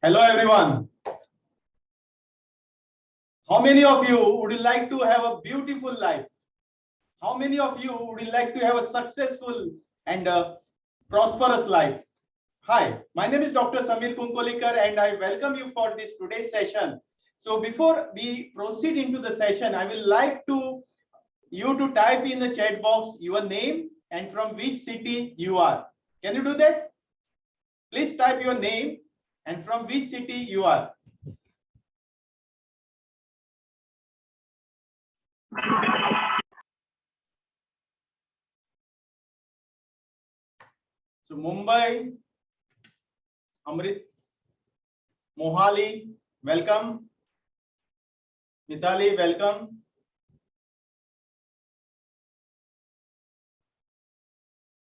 Hello everyone. How many of you would like to have a beautiful life? How many of you would like to have a successful and prosperous life? Hi, my name is Dr. Sameer Kunkolikar and I welcome you for this today's session. So before we proceed into the session, I will like you to type in the chat box your name and from which city you are. Can you do that? Please type your name and from which city you are. So Mumbai, Amrit, Mohali, welcome. Nitali, welcome.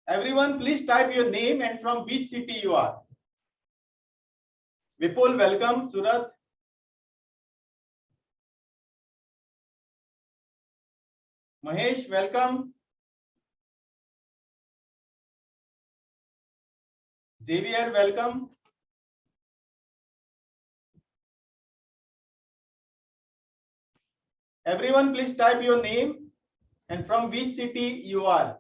Everyone, please type your name and from which city you are. Vipul, welcome. Surat. Mahesh, welcome. Xavier, welcome. Everyone, please type your name and from which city you are.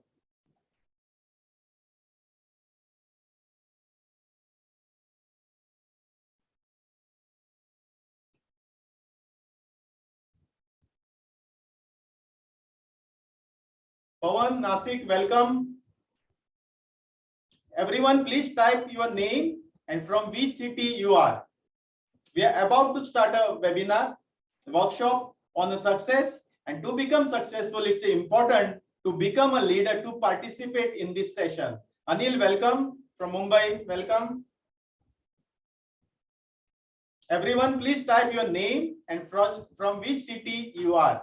Pawan, Nasik, welcome. Everyone, please type your name and from which city you are. We are about to start a webinar, workshop on the success, and to become successful, it's important to become a leader to participate in this session. Anil, welcome from Mumbai, welcome. Everyone, please type your name and from which city you are.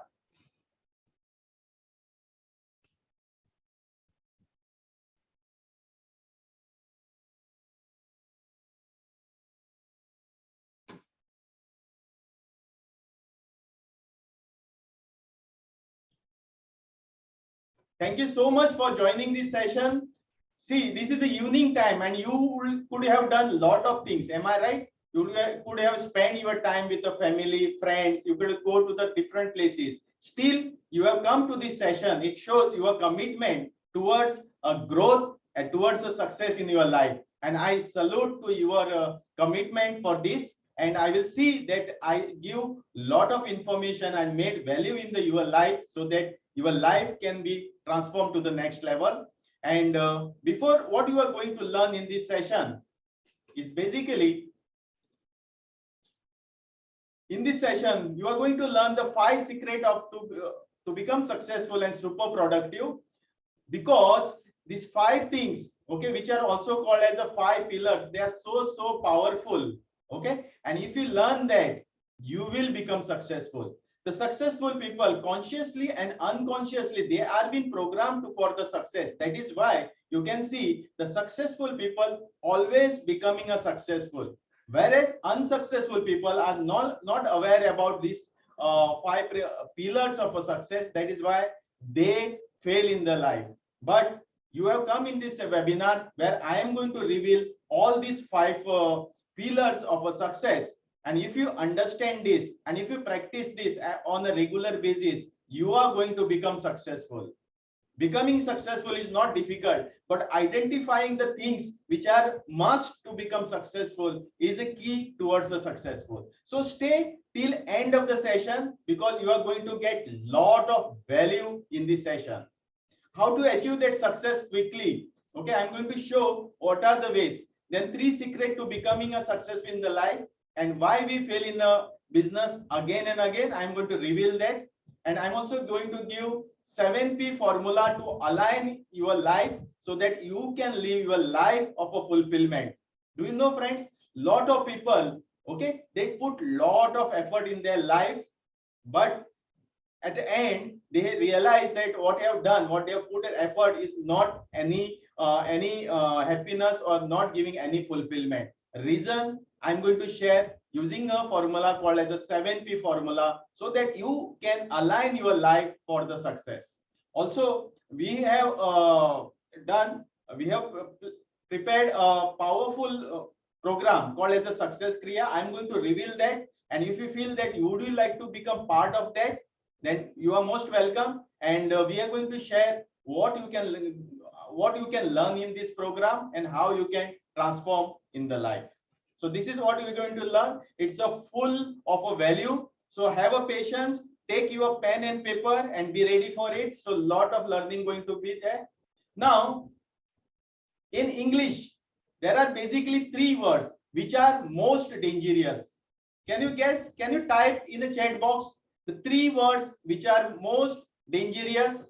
Thank you so much for joining this session. See, this is a evening time and you could have done a lot of things. Am I right? You could have spent your time with the family, friends. You could go to the different places. Still, you have come to this session. It shows your commitment towards a growth and towards a success in your life. And I salute to your commitment for this. And I will see that I give a lot of information and made value in your life so that your life can be transformed to the next level. And before, what you are going to learn in this session is basically, in this session, you are going to learn the 5 secrets to become successful and super productive, because these 5 things, okay, which are also called as the 5 pillars, they are so powerful, okay, and if you learn that, you will become successful. The successful people, consciously and unconsciously, they are being programmed for the success. That is why you can see the successful people always becoming a successful, whereas unsuccessful people are not aware about these 5 pillars of a success. That is why they fail in their life. But you have come in this webinar where I am going to reveal all these 5 pillars of a success. And if you understand this and if you practice this on a regular basis, you are going to become successful. Becoming successful is not difficult, but identifying the things which are must to become successful is a key towards the successful. So stay till end of the session, because you are going to get lot of value in this session. How to achieve that success quickly? Okay, I'm going to show what are the ways. Then 3 secrets to becoming a success in the life, and why we fail in the business again and again. I'm going to reveal that. And I'm also going to give 7P formula to align your life so that you can live your life of a fulfillment. Do you know, friends, lot of people, okay, they put lot of effort in their life, but at the end they realize that what they have done, what they have put an effort is not any happiness or not giving any fulfillment. Reason I'm going to share using a formula called as a 7P formula, so that you can align your life for the success. Also, we have prepared a powerful program called as a success kriya. I'm going to reveal that, and if you feel that you would like to become part of that, then you are most welcome. And we are going to share what you can learn in this program and how you can transform in the life. So this is what you're going to learn. It's a full of a value. So have a patience, take your pen and paper and be ready for it. So a lot of learning going to be there. Now, in English, there are basically 3 words which are most dangerous. Can you guess? Can you type in the chat box the 3 words which are most dangerous?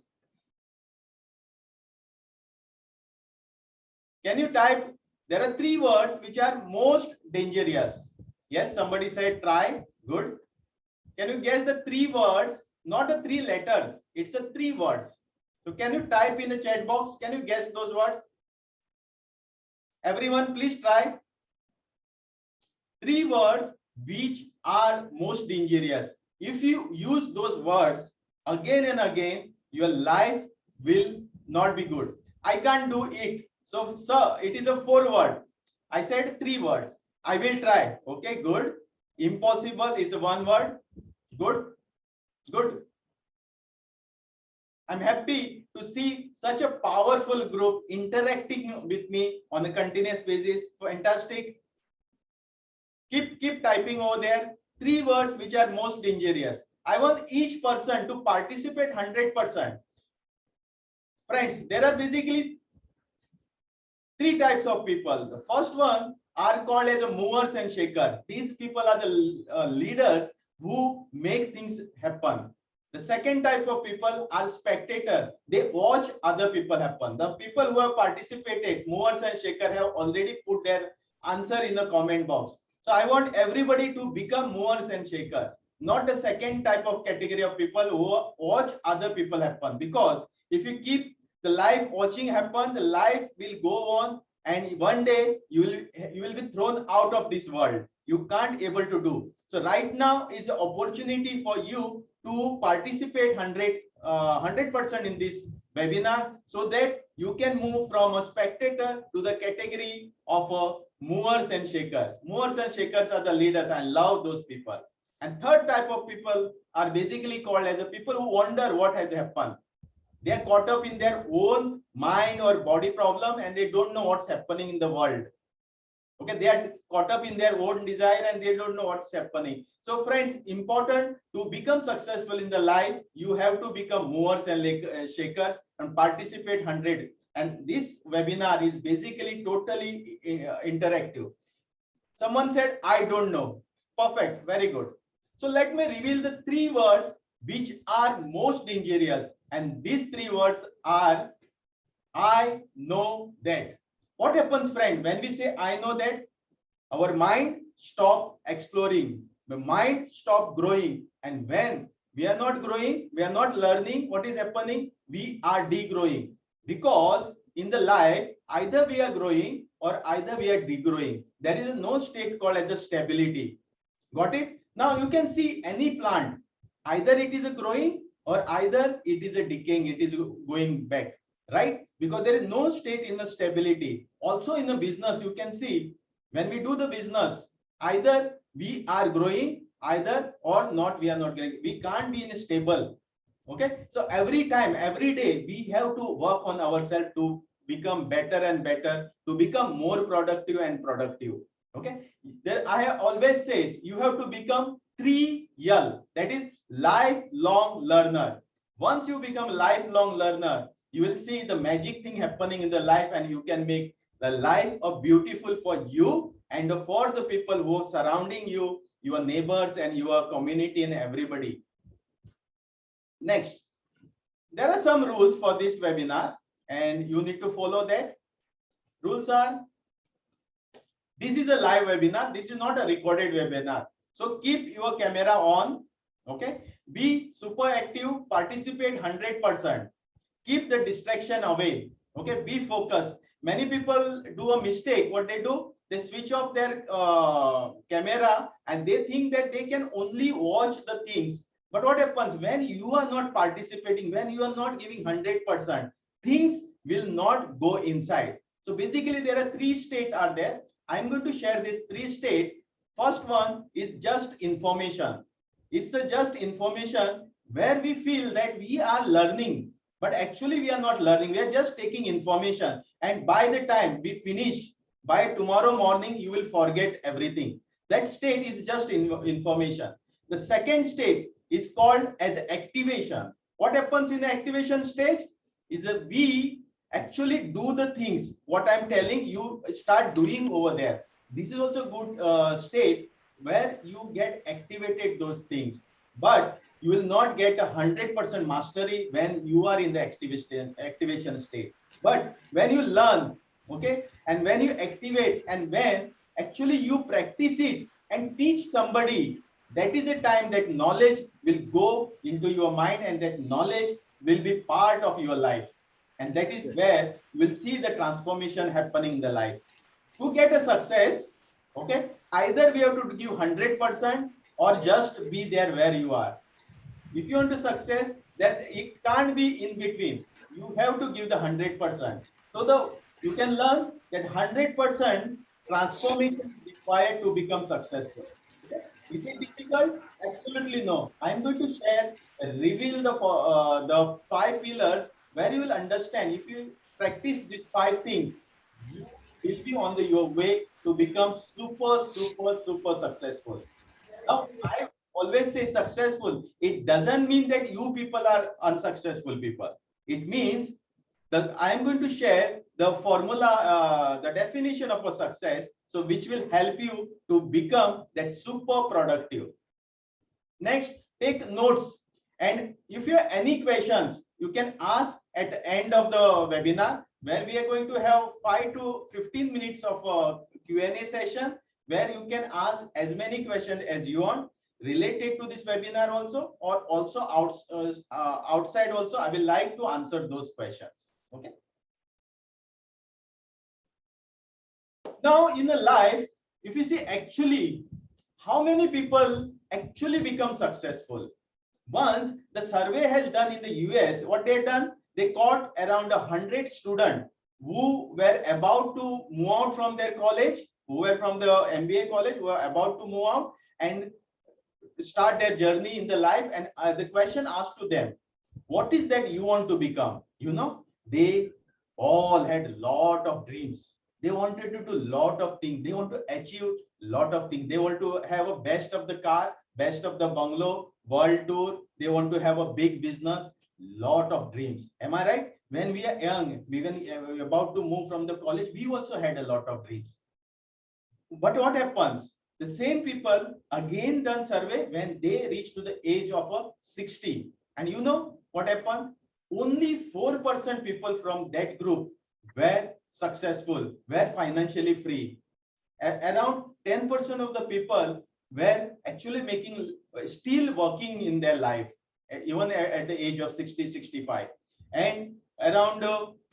Can you type? There are 3 words which are most dangerous. Yes, somebody said try. Good. Can you guess the 3 words? Not the 3 letters. It's a 3 words. So can you type in the chat box? Can you guess those words? Everyone, please try. 3 words which are most dangerous. If you use those words again and again, your life will not be good. I can't do it. So, sir, it is a 4 word. I said 3 words. I will try. Okay, good. Impossible is a 1 word. Good. Good. I'm happy to see such a powerful group interacting with me on a continuous basis. Fantastic. Keep typing over there. 3 words which are most dangerous. I want each person to participate 100%. Friends, there are basically 3 types of people. The first one are called as a movers and shakers. These people are the leaders who make things happen. The second type of people are spectators. They watch other people happen. The people who have participated, movers and shakers, have already put their answer in the comment box. So I want everybody to become movers and shakers, not the second type of category of people who watch other people happen. Because if you keep the life watching happen, the life will go on, and one day you will be thrown out of this world. You can't able to do. So right now is an opportunity for you to participate 100% in this webinar, so that you can move from a spectator to the category of movers and shakers. Movers and shakers are the leaders. I love those people. And third type of people are basically called as the people who wonder what has happened. They are caught up in their own mind or body problem, and they don't know what's happening in the world. Okay, they are caught up in their own desire and they don't know what's happening. So friends, important to become successful in the life, you have to become movers and shakers and participate 100. And this webinar is basically totally interactive. Someone said, I don't know. Perfect, very good. So let me reveal the 3 words which are most dangerous. And these 3 words are, I know that. What happens, friend, when we say I know that? Our mind stop exploring, the mind stop growing. And when we are not growing, we are not learning, what is happening? We are degrowing. Because in the life, either we are growing or either we are degrowing. There is no state called as a stability. Got it? Now you can see any plant, either it is a growing or either it is a decaying, it is going back, right? Because there is no state in the stability. Also in the business, you can see when we do the business, either we are growing, either or not, we are not growing. We can't be in a stable. Okay. So every time, every day, we have to work on ourselves to become better and better, to become more productive and productive. Okay. There I have always says you have to become 3L, that is lifelong learner. Once you become lifelong learner, you will see the magic thing happening in the life, and you can make the life beautiful for you and for the people who are surrounding you, your neighbors and your community and everybody. Next, there are some rules for this webinar and you need to follow that. Rules are, this is a live webinar. This is not a recorded webinar. So keep your camera on. Okay. Be super active, participate 100%. Keep the distraction away. Okay. Be focused. Many people do a mistake. What they do, they switch off their camera and they think that they can only watch the things. But what happens when you are not participating, when you are not giving 100%, things will not go inside. So basically there are 3 states are there. I'm going to share these three states. First one is just information. It's a just information where we feel that we are learning, but actually we are not learning. We are just taking information. And by the time we finish, by tomorrow morning, you will forget everything. That state is just information. The second state is called as activation. What happens in the activation stage is we actually do the things what I'm telling you, start doing over there. This is also good state where you get activated those things, but you will not get 100% mastery when you are in the activation state. But when you learn, okay, and when you activate, and when actually you practice it and teach somebody, that is a time that knowledge will go into your mind, and that knowledge will be part of your life. And that is where you will see the transformation happening in the life. To get a success, okay, either we have to give 100% or just be there where you are. If you want to success, that it can't be in between. You have to give the 100%. So you can learn that 100% transformation is required to become successful. Okay? Is it difficult? Absolutely no. I'm going to share, reveal the 5 pillars where you will understand. If you practice these 5 things, you will be on your way to become super successful. Now, I always say successful. It doesn't mean that you people are unsuccessful people. It means that I am going to share the formula, the definition of a success, so which will help you to become that super productive. Next, take notes. And if you have any questions, you can ask at the end of the webinar, where we are going to have 5 to 15 minutes of a Q&A session, where you can ask as many questions as you want related to this webinar also, or also outside also. I will like to answer those questions. Okay. Now in the life, if you see actually how many people actually become successful. Once the survey has done in the US, what they done, they caught around 100 students who were about to move out from their college, who were from the MBA college, who were about to move out and start their journey in the life. And the question asked to them, what is that you want to become? You know, they all had a lot of dreams. They wanted to do a lot of things. They want to achieve a lot of things. They want to have a best of the car, best of the bungalow, world tour. They want to have a big business, lot of dreams. Am I right? When we are young, when we are about to move from the college, we also had a lot of dreams. But what happens? The same people again done survey when they reach to the age of 60. And you know what happened? Only 4% people from that group were successful, were financially free. Around 10% of the people were actually still working in their life, even at the age of 60, 65. And around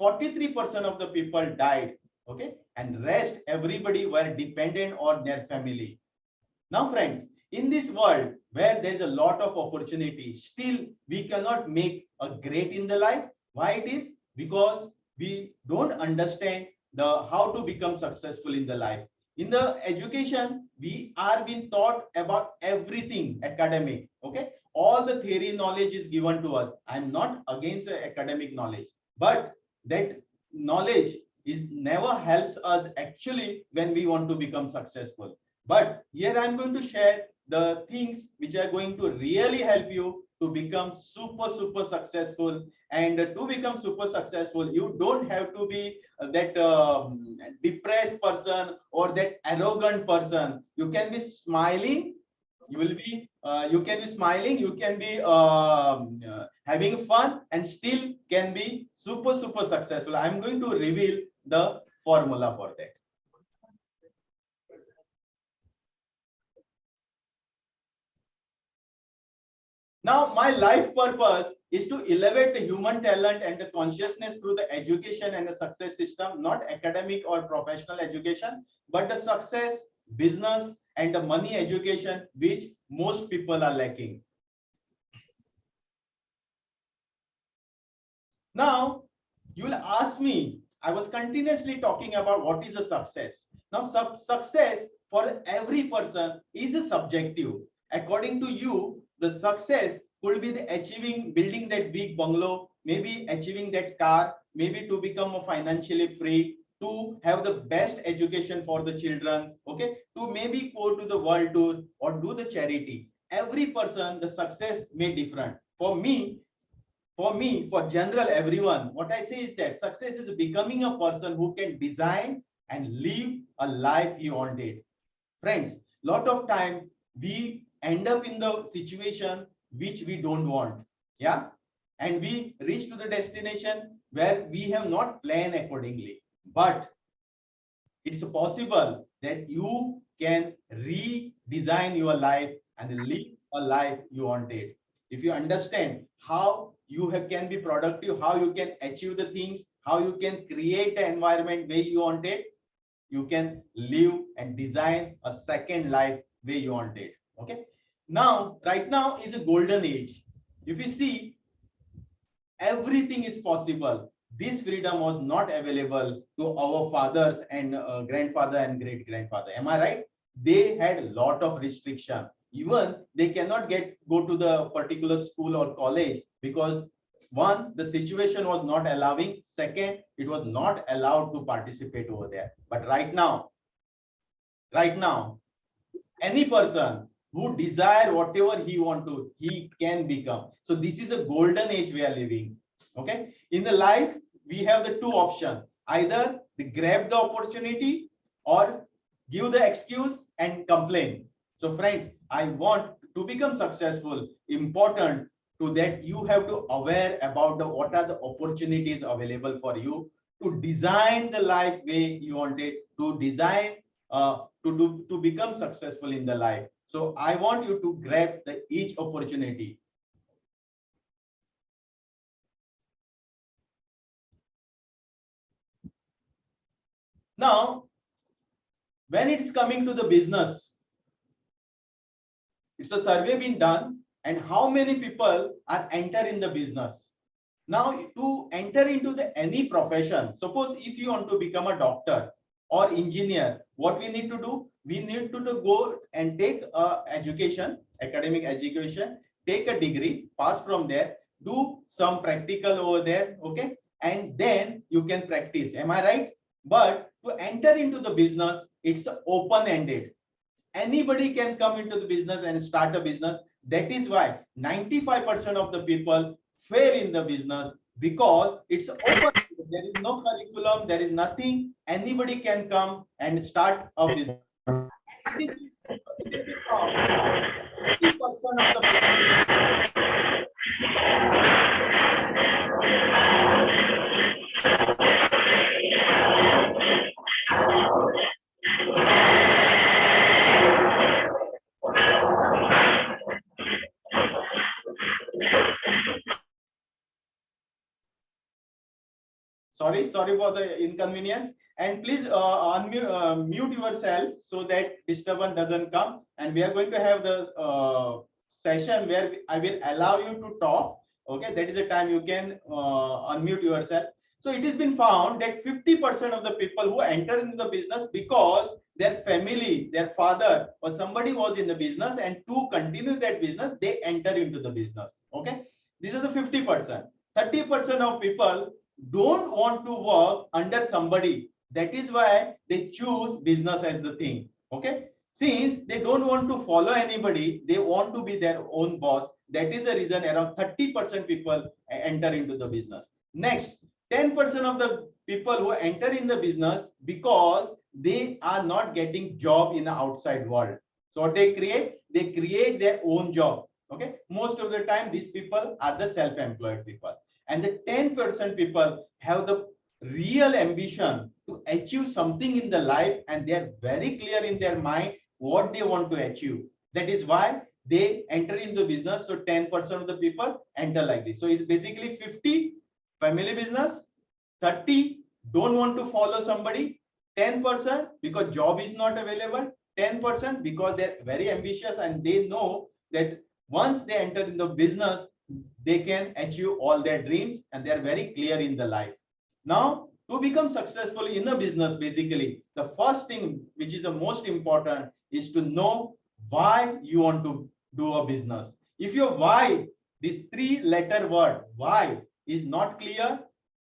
43% of the people died. Okay. And rest, everybody were dependent on their family. Now, friends, in this world where there is a lot of opportunity, still we cannot make a great in the life. Why it is? Because we don't understand how to become successful in the life. In the education, we are being taught about everything academic. Okay, all the theory knowledge is given to us. I'm not against academic knowledge, but that knowledge is never helps us actually when we want to become successful. But here I'm going to share the things which are going to really help you to become super successful. And to become super successful, you don't have to be that depressed person or that arrogant person. You can be smiling. You can be smiling. You can be having fun, and still can be super successful. I'm going to reveal the formula for that. Now, my life purpose is to elevate the human talent and the consciousness through the education and the success system, not academic or professional education, but the success, business, and the money education, which most people are lacking. Now, you will ask me, I was continuously talking about what is a success. Now, success for every person is subjective. According to you, the success could be the achieving, building that big bungalow, maybe achieving that car, maybe to become financially free, to have the best education for the children, okay, to maybe go to the world tour or do the charity. Every person, the success may different. For general everyone, what I say is that success is becoming a person who can design and live a life he wanted. Friends, lot of time we end up in the situation which we don't want. Yeah. And we reach to the destination where we have not planned accordingly. But it's possible that you can redesign your life and live a life you wanted. If you understand how you can be productive, how you can achieve the things, how you can create an environment where you wanted, you can live and design a second life where you wanted. Okay. Now, right now is a golden age. If you see, everything is possible. This freedom was not available to our fathers and grandfather and great grandfather. Am I right? They had a lot of restriction. Even they cannot go to the particular school or college because one, the situation was not allowing. Second, it was not allowed to participate over there. But right now, any person who desire whatever he want to, he can become. So this is a golden age we are living. Okay. In the life, we have the two options. Either they grab the opportunity or give the excuse and complain. So friends, I want to become successful. Important to that you have to aware about what are the opportunities available for you to design the life way you want it, to design to become successful in the life. So I want you to grab each opportunity. Now, when it's coming to the business, it's a survey been done, and how many people are enter in the business. Now, to enter into any profession, suppose if you want to become a doctor or engineer, what we need to do? We need to go and take education, academic education, take a degree, pass from there, do some practical over there, okay, and then you can practice. Am I right? But to enter into the business, it's open-ended. Anybody can come into the business and start a business. That is why 95% of the people fail in the business, because it's open. There is no curriculum, there is nothing. Anybody can come and start a business. It is found 50% of the people. Sorry for the inconvenience, and please mute yourself so that disturbance doesn't come. And we are going to have the session where I will allow you to talk. Okay, that is the time you can unmute yourself. So it has been found that 50% of the people who enter into the business because their family, their father or somebody was in the business, and to continue that business, they enter into the business. Okay, these are the 50%. 30% of people don't want to work under somebody. That is why they choose business as the thing. Okay. Since they don't want to follow anybody, they want to be their own boss. That is the reason around 30% people enter into the business. Next, 10% of the people who enter in the business because they are not getting job in the outside world. So what they create their own job. Okay. Most of the time, these people are the self-employed people. And the 10% people have the real ambition to achieve something in the life, and they are very clear in their mind what they want to achieve. That is why they enter in the business. So 10% of the people enter like this. So it's basically 50 family business, 30 don't want to follow somebody, 10% because job is not available, 10% because they're very ambitious and they know that once they enter in the business, they can achieve all their dreams, and they are very clear in the life. Now, To become successful in a business, basically, the first thing which is the most important is to know why you want to do a business. If your why, this three-letter word, why, is not clear,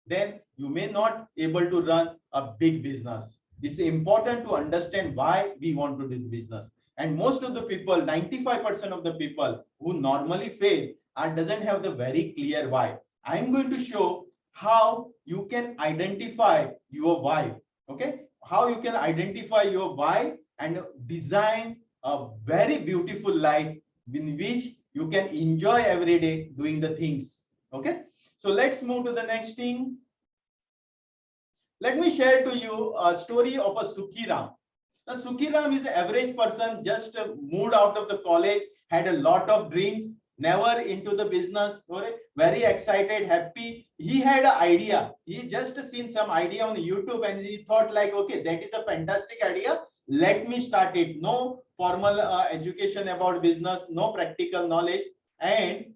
then you may not able to run a big business. It's important to understand why we want to do business. And most of the people, 95% of the people who normally fail are doesn't have the very clear why. I'm going to show how you can identify your why. Okay, how you can identify your why and design a very beautiful life in which you can enjoy every day doing the things. Okay, so let's move to the next thing. Let me share to you a story of a Sukhiram. Now, Sukhiram is an average person, just moved out of the college, had a lot of dreams, never into the business, very excited, happy. He had an idea. He just seen some idea on YouTube and he thought like, okay, that is a fantastic idea. Let me start it. No formal education about business, no practical knowledge. And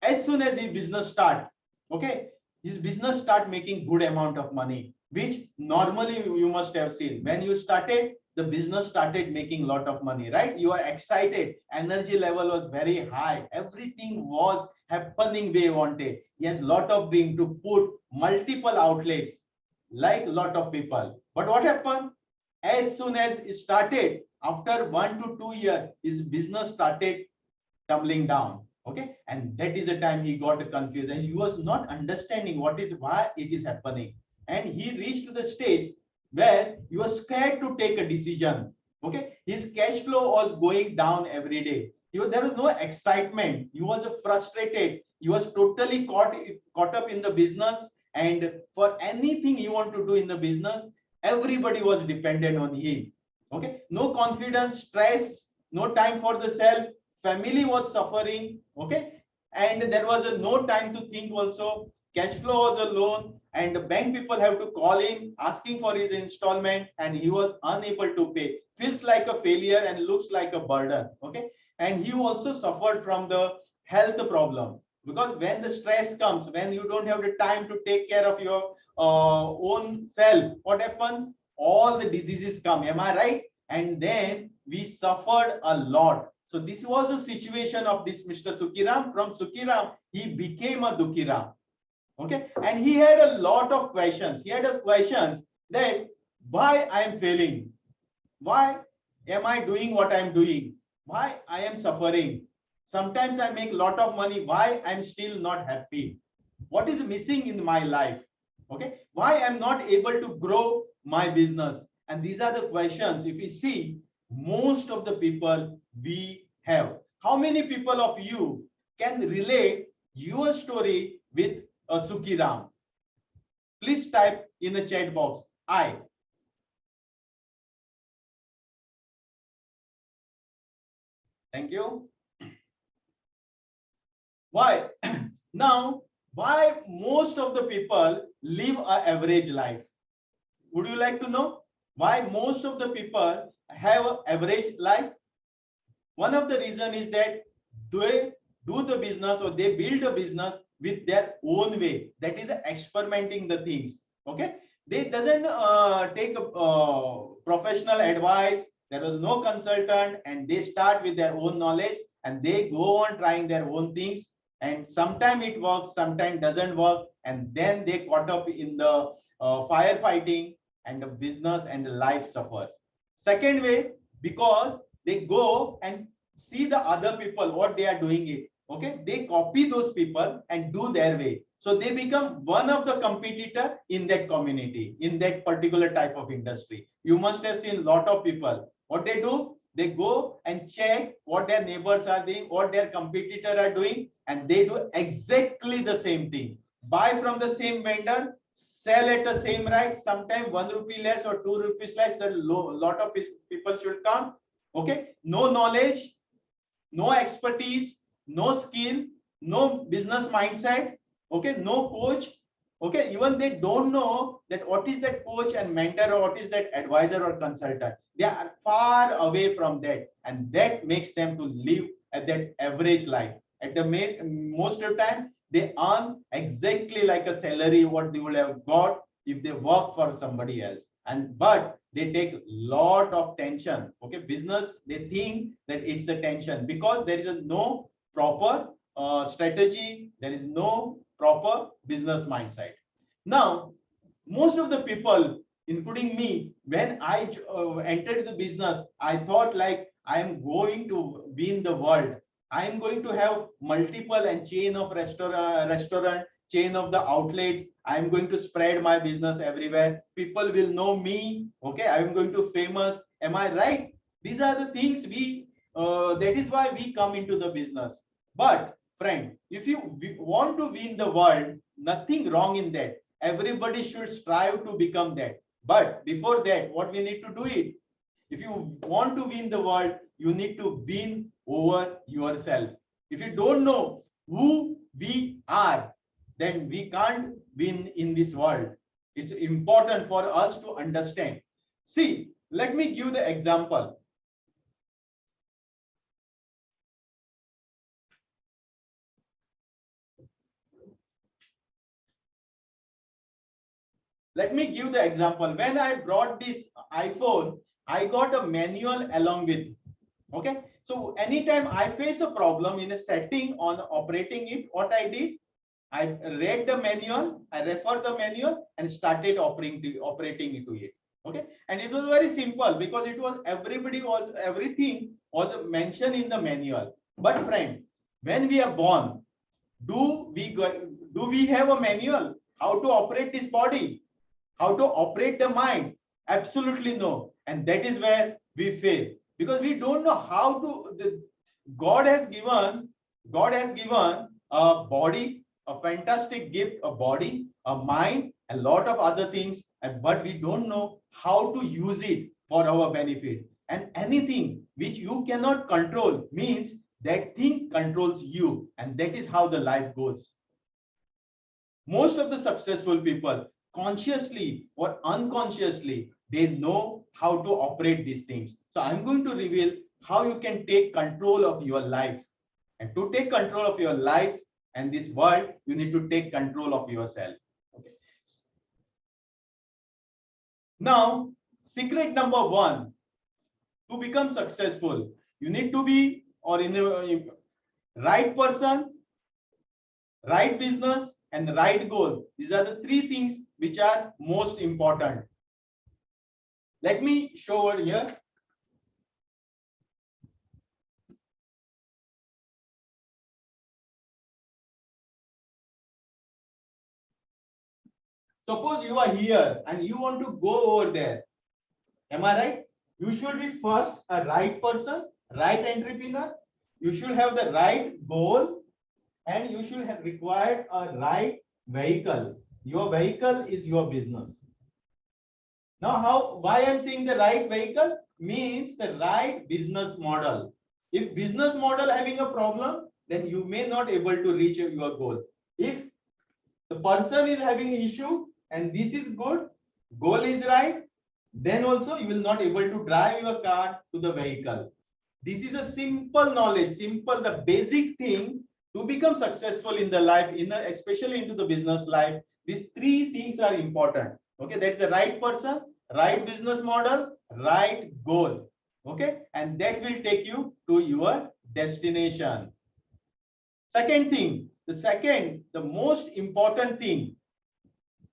as soon as his business start, okay, his business start making good amount of money, which normally you must have seen when you started, the business started making lot of money, right? You are excited, energy level was very high, everything was happening way you wanted. He has lot of dream to put multiple outlets like lot of people. But what happened? As soon as it started, after 1 to 2 years, his business started tumbling down. Okay, and that is the time he got confused and he was not understanding what is why it is happening, and he reached to the stage where he was scared to take a decision. Okay, his cash flow was going down every day. There was no excitement. He was frustrated. He was totally caught up in the business, and for anything he want to do in the business, everybody was dependent on him. Okay, no confidence, stress, no time for the self, family was suffering. Okay, and there was no time to think also, cash flow was a loan and the bank people have to call him asking for his installment and he was unable to pay, feels like a failure and looks like a burden. Okay, and he also suffered from the health problem, because when the stress comes, when you don't have the time to take care of your own self, what happens? All the diseases come, am I right? And then we suffered a lot. So this was a situation of this Mr. Sukhiram. From Sukhiram, he became a Dukhiram. Okay, and he had a lot of questions. He had a questions that why I am failing, why am I doing what I am doing, why I am suffering. Sometimes I make a lot of money, why I am still not happy. What is missing in my life? Okay, why I am not able to grow my business? And these are the questions. If you see, most of the people we have. How many people of you can relate your story with a Sukhiram? Please type in the chat box, I. Thank you. Why? Now, why most of the people live an average life? Would you like to know why most of the people have an average life? One of the reason is that they do the business or they build a business with their own way. That is experimenting the things. Okay, they doesn't take professional advice. There was no consultant, and they start with their own knowledge and they go on trying their own things. And sometimes it works, sometimes doesn't work, and then they caught up in the firefighting, and the business and the life suffers. Second way, because they go and see the other people what they are doing it. Okay, they copy those people and do their way, so they become one of the competitor in that community, in that particular type of industry. You must have seen a lot of people, what they do, they go and check what their neighbors are doing, what their competitor are doing, and they do exactly the same thing. Buy from the same vendor, sell at the same rate, sometimes 1 rupee less or 2 rupees less, the lot of people should come. Okay, no knowledge, no expertise, no skill, no business mindset. Okay, no coach. Okay, even they don't know that what is that coach and mentor or what is that advisor or consultant. They are far away from that, and that makes them to live at that average life. At the most of the time, they earn exactly like a salary what they would have got if they work for somebody else. And but they take lot of tension. Okay, business, they think that it's a tension because there is no proper strategy, there is no proper business mindset. Now, most of the people, including me, when I entered the business, I thought like I am going to be in the world. I am going to have multiple and chain of restaurant, chain of the outlets. I am going to spread my business everywhere. People will know me. Okay, I am going to famous. Am I right? These are the things we. That is why we come into the business. But friend, if you want to win the world, nothing wrong in that. Everybody should strive to become that. But before that, what we need to do it? If you want to win the world, you need to win over yourself. If you don't know who we are, then we can't win in this world. It's important for us to understand. See, let me give the example. Let me give the example. When I brought this iPhone, I got a manual along with. Okay. So anytime I face a problem in a setting on operating it, what I did, I read the manual, I refer the manual and started operating into it. Okay. And it was very simple because it was everything was mentioned in the manual. But friend, when we are born, do we have a manual how to operate this body? How to operate the mind? Absolutely no. And that is where we fail because we don't know how to. God has given a body, a fantastic gift, a body, a mind, a lot of other things, but we don't know how to use it for our benefit. And anything which you cannot control means that thing controls you, and that is how the life goes. Most of the successful people, consciously or unconsciously, they know how to operate these things. So I'm going to reveal how you can take control of your life. And to take control of your life and this world, you need to take control of yourself. Okay. Now, secret number one, to become successful, you need to be in the right person, right business, and the right goal. These are the three things which are most important. Let me show over here. Suppose you are here and you want to go over there. Am I right? You should be first a right person, right entrepreneur. You should have the right goal and you should have required a right vehicle. Your vehicle is your business. Now, why I'm saying the right vehicle means the right business model. If business model having a problem, then you may not able to reach your goal. If the person is having an issue and this is good, goal is right, then also you will not able to drive your car to the vehicle. This is a simple knowledge, the basic thing to become successful in the life, especially into the business life. These three things are important. Okay, that's the right person, right business model, right goal. Okay, and that will take you to your destination. Second thing, the most important thing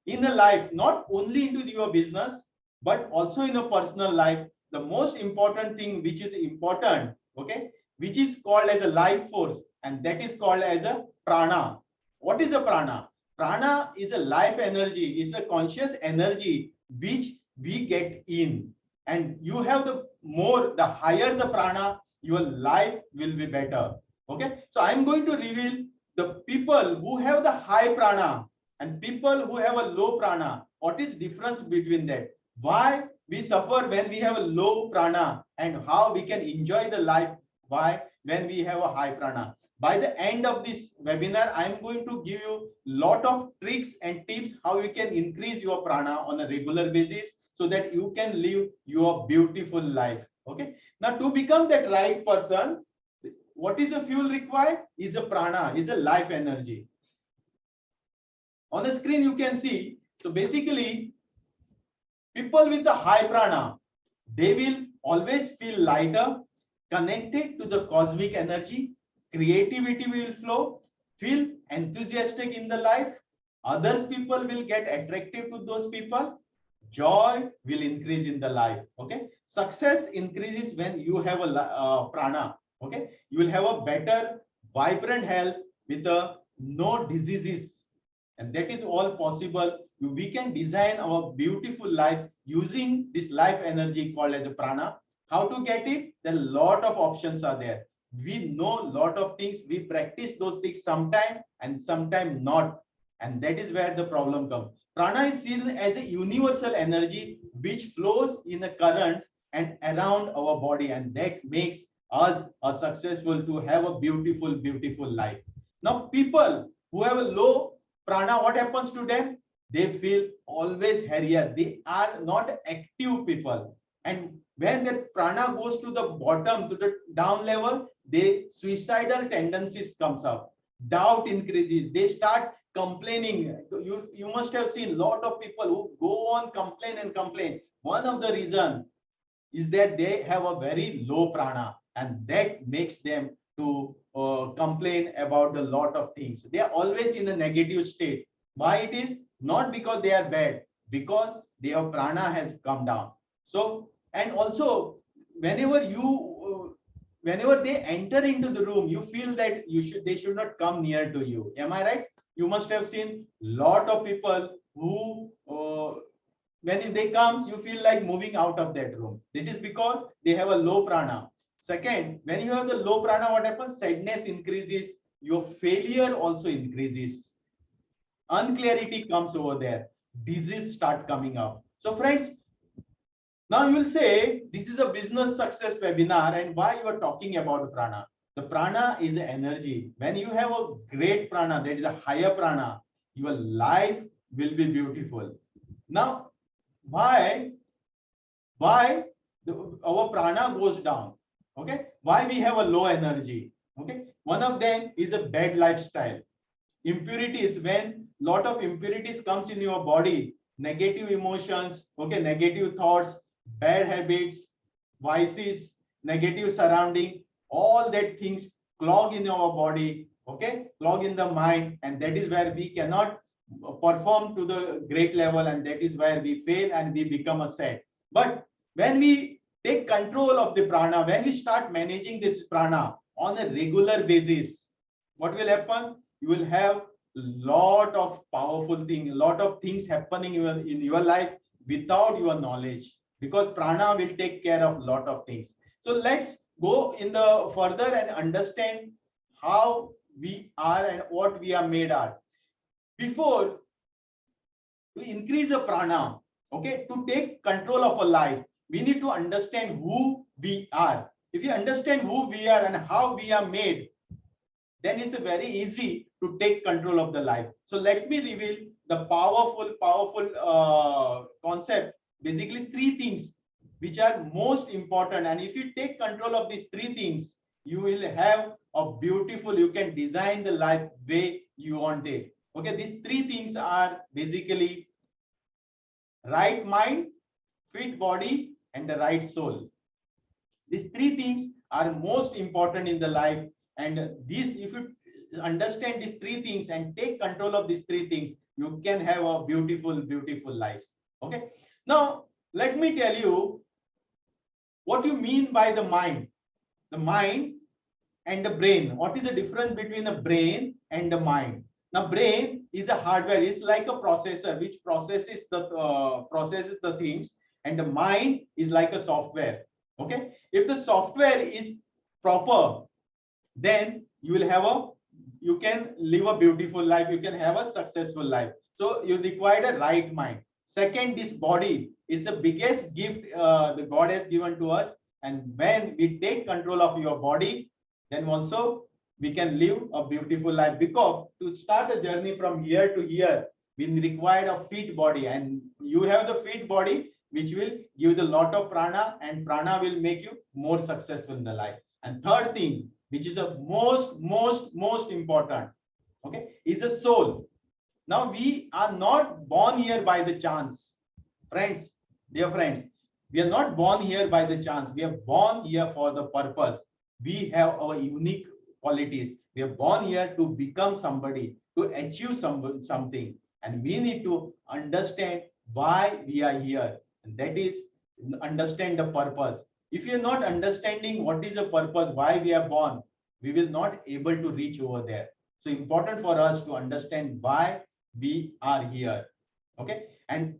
in a life, not only into your business, but also in a personal life, the most important thing which is important, okay, which is called as a life force, and that is called as a prana. What is a prana? Prana is a life energy, is a conscious energy which we get in, and you have the higher the prana, your life will be better. Okay, so I'm going to reveal the people who have the high prana and people who have a low prana. What is difference between that? Why we suffer when we have a low prana and how we can enjoy the life when we have a high prana. By the end of this webinar, I am going to give you lot of tricks and tips how you can increase your prana on a regular basis so that you can live your beautiful life. Okay. Now, to become that right person, what is the fuel required? Is a prana, is a life energy. On the screen, you can see So basically, people with a high prana, they will always feel lighter, connected to the cosmic energy, creativity will flow, feel enthusiastic in the life, others people will get attractive to those people, joy will increase in the life. Okay, success increases when you have a prana. Okay, you will have a better vibrant health with no diseases, and that is all possible. We can design our beautiful life using this life energy called as a prana. How to get it? There are a lot of options are there. We know a lot of things, we practice those things sometime and sometime not, and that is where the problem comes. Prana is seen as a universal energy which flows in the currents and around our body, and that makes us a successful to have a beautiful life. Now people who have a low prana, what happens to them? They feel always harrier, they are not active people, and when that prana goes to the bottom, to the down level, they suicidal tendencies comes up, doubt increases, they start complaining. You must have seen lot of people who go on complain and complain. One of the reason is that they have a very low prana, and that makes them to complain about a lot of things. They are always in a negative state. Why it is? Not because they are bad, because their prana has come down. So, and also whenever whenever they enter into the room, you feel that they should not come near to you. Am I right? You must have seen lot of people who when they comes, you feel like moving out of that room. It is because they have a low prana. Second, when you have the low prana, what happens? Sadness increases, your failure also increases, unclarity comes over there, disease start coming up. So friends, now you will say this is a business success webinar, and why you are talking about prana? The prana is energy. When you have a great prana, that is a higher prana, your life will be beautiful. Now, why our prana goes down? Okay, why we have a low energy? Okay, one of them is a bad lifestyle. Impurities, when lot of impurities comes in your body, negative emotions, okay, negative thoughts, bad habits, vices, negative surrounding, all that things clog in our body, okay, clog in the mind, and that is where we cannot perform to the great level, and that is where we fail and we become a sad. But when we take control of the prana, when we start managing this prana on a regular basis, what will happen? You will have lot of powerful things, a lot of things happening in your life without your knowledge, because prana will take care of lot of things. So let's go in the further and understand how we are and what we are made of. Before to increase the prana, okay, to take control of a life, we need to understand who we are. If you understand who we are and how we are made, then it's very easy to take control of the life. So let me reveal the powerful concept. Basically, three things which are most important. And if you take control of these three things, you will have a beautiful, you can design the life way you want it. Okay, these three things are basically right mind, fit body, and the right soul. These three things are most important in the life, and this, if you understand these three things and take control of these three things, you can have a beautiful life. Okay, now let me tell you what you mean by the mind. The mind and the brain. What is the difference between the brain and the mind? Now, brain is a hardware. It's like a processor which processes the things, and the mind is like a software. Okay, if the software is proper, then you will have you can live a beautiful life, you can have a successful life. So you require a right mind. Second, this body is the biggest gift the God has given to us, and when we take control of your body, then also we can live a beautiful life. Because to start a journey from here to here, we require a fit body, and you have the fit body which will give the lot of prana, and prana will make you more successful in the life. And third thing, which is the most important, okay, is the soul. Now we are not born here by the chance. Friends, dear friends, we are not born here by the chance. We are born here for the purpose. We have our unique qualities. We are born here to become somebody, to achieve something. And we need to understand why we are here. And that is understand the purpose. If you're not understanding what is the purpose, why we are born, we will not able to reach over there. So important for us to understand why we are here. Okay. And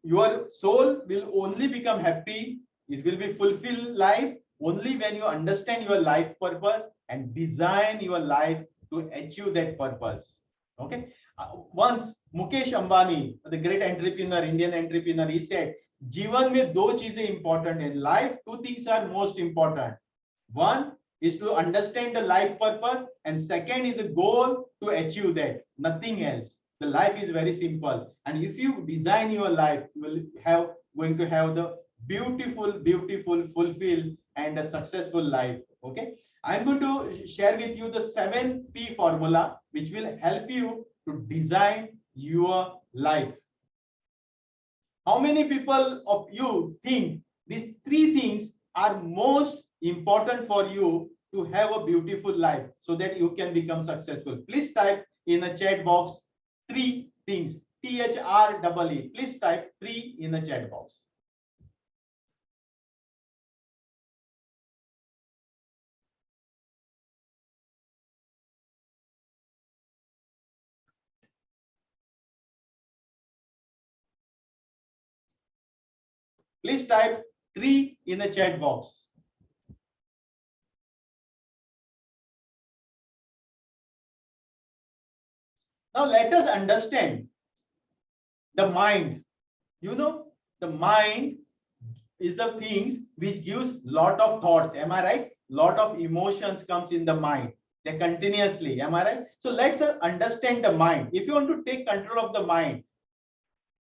your soul will only become happy. It will be fulfilled life only when you understand your life purpose and design your life to achieve that purpose. Okay. Once Mukesh Ambani, the great entrepreneur, Indian entrepreneur, he said, जीवन में दो चीजें important in life. Two things are most important. One is to understand the life purpose, and second is a goal to achieve that. Nothing else. The life is very simple, and if you design your life, you will have going to have the beautiful, fulfilled, and a successful life. Okay, I'm going to share with you the 7P formula, which will help you to design your life. How many people of you think these three things are most important for you to have a beautiful life so that you can become successful? Please type in the chat box three things. THREE. Please type 3 in the chat box. Please type 3 in the chat box. Now let us understand the mind. You know, the mind is the things which gives lot of thoughts. Am I right? Lot of emotions comes in the mind. They continuously. Am I right? So let's understand the mind. If you want to take control of the mind,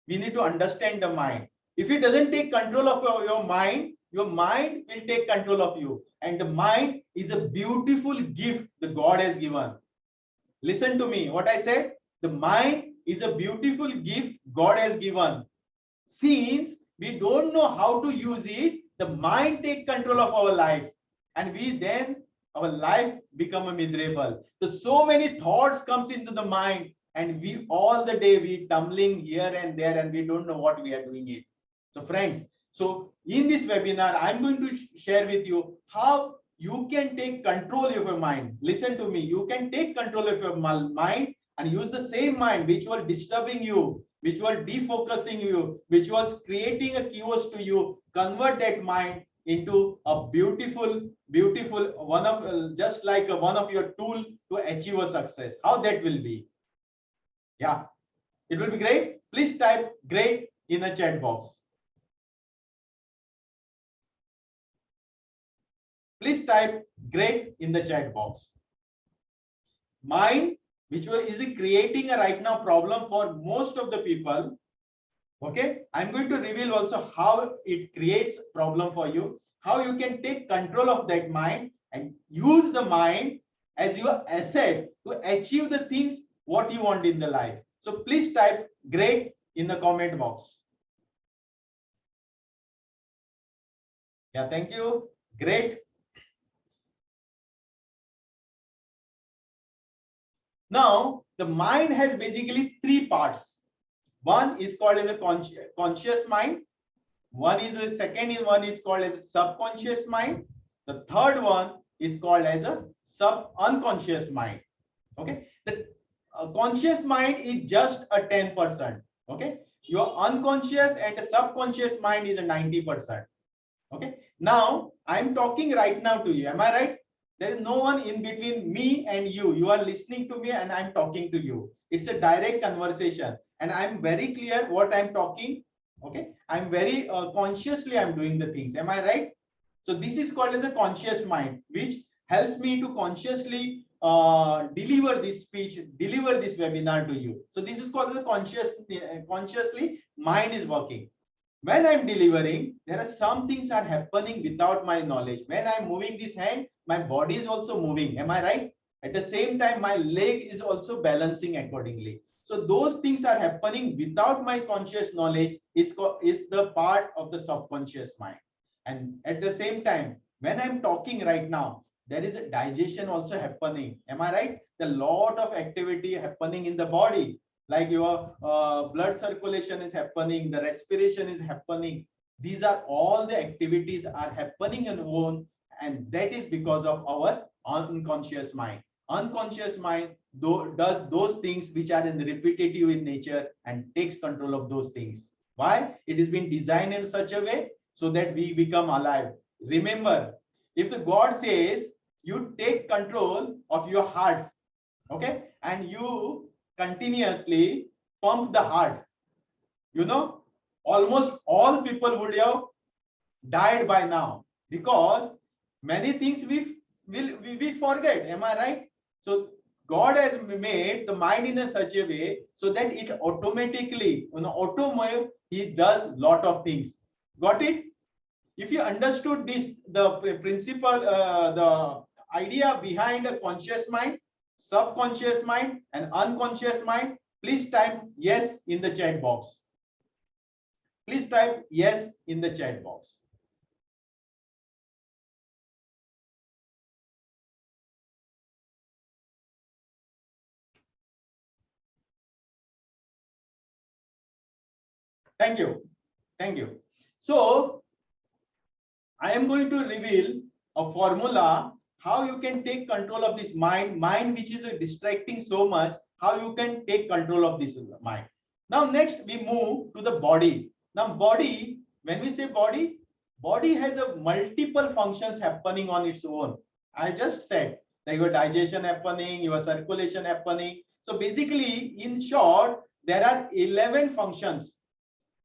we need to understand the mind. If it doesn't take control of your mind will take control of you. And the mind is a beautiful gift the God has given. Listen to me. What I said, the mind is a beautiful gift God has given. Since we don't know how to use it, the mind take control of our life, and we then our life become miserable. So many thoughts comes into the mind, and we all the day we tumbling here and there, and we don't know what we are doing it. So friends, so in this webinar, I'm going to share with you how you can take control of your mind. Listen to me. You can take control of your mind and use the same mind which was disturbing you, which was defocusing you, which was creating a chaos to you. Convert that mind into a beautiful one of just like one of your tool to achieve a success. How that will be? Yeah, it will be great. Please type great in the chat box. Please type great in the chat box. Mind, which is creating a right now problem for most of the people. Okay, I'm going to reveal also how it creates problem for you, how you can take control of that mind and use the mind as your asset to achieve the things what you want in the life. So please type great in the comment box. Yeah, thank you. Great. Now, the mind has basically three parts. One is called as a conscious mind. One is called as a subconscious mind. The third one is called as a unconscious mind. Okay, the conscious mind is just a 10%. Okay, your unconscious and the subconscious mind is a 90%. Okay, now I'm talking right now to you. Am I right? There is no one in between me and you. You are listening to me and I'm talking to you. It's a direct conversation, and I'm very clear what I'm talking. Okay, I'm very consciously I'm doing the things. Am I right? So this is called as a conscious mind, which helps me to consciously deliver this speech, deliver this webinar to you. So this is called the consciously mind is working. When I'm delivering, there are some things are happening without my knowledge. When I'm moving this hand, my body is also moving. Am I right? At the same time, my leg is also balancing accordingly. So those things are happening without my conscious knowledge. Is the part of the subconscious mind. And at the same time, when I'm talking right now, there is a digestion also happening. Am I right? A lot of activity happening in the body, like your blood circulation is happening, the respiration is happening. These are all the activities are happening in one, and that is because of our unconscious mind. Unconscious mind does those things which are in repetitive in nature and takes control of those things. Why? It has been designed in such a way so that we become alive. Remember, if the God says you take control of your heart, okay, and you continuously pump the heart, you know, almost all people would have died by now, because many things we forget. Am I right? So God has made the mind in a such a way so that it automatically, automate, he does lot of things. Got it? If you understood this, the principle, the idea behind a conscious mind, subconscious mind, and unconscious mind, please type yes in the chat box. Please type yes in the chat box. Thank you. Thank you. So I am going to reveal a formula how you can take control of this mind which is distracting so much, how you can take control of this mind. Now next we move to the body. Now body, when we say body, body has a multiple functions happening on its own. I just said that your digestion happening, your circulation happening. So basically, in short, there are 11 functions.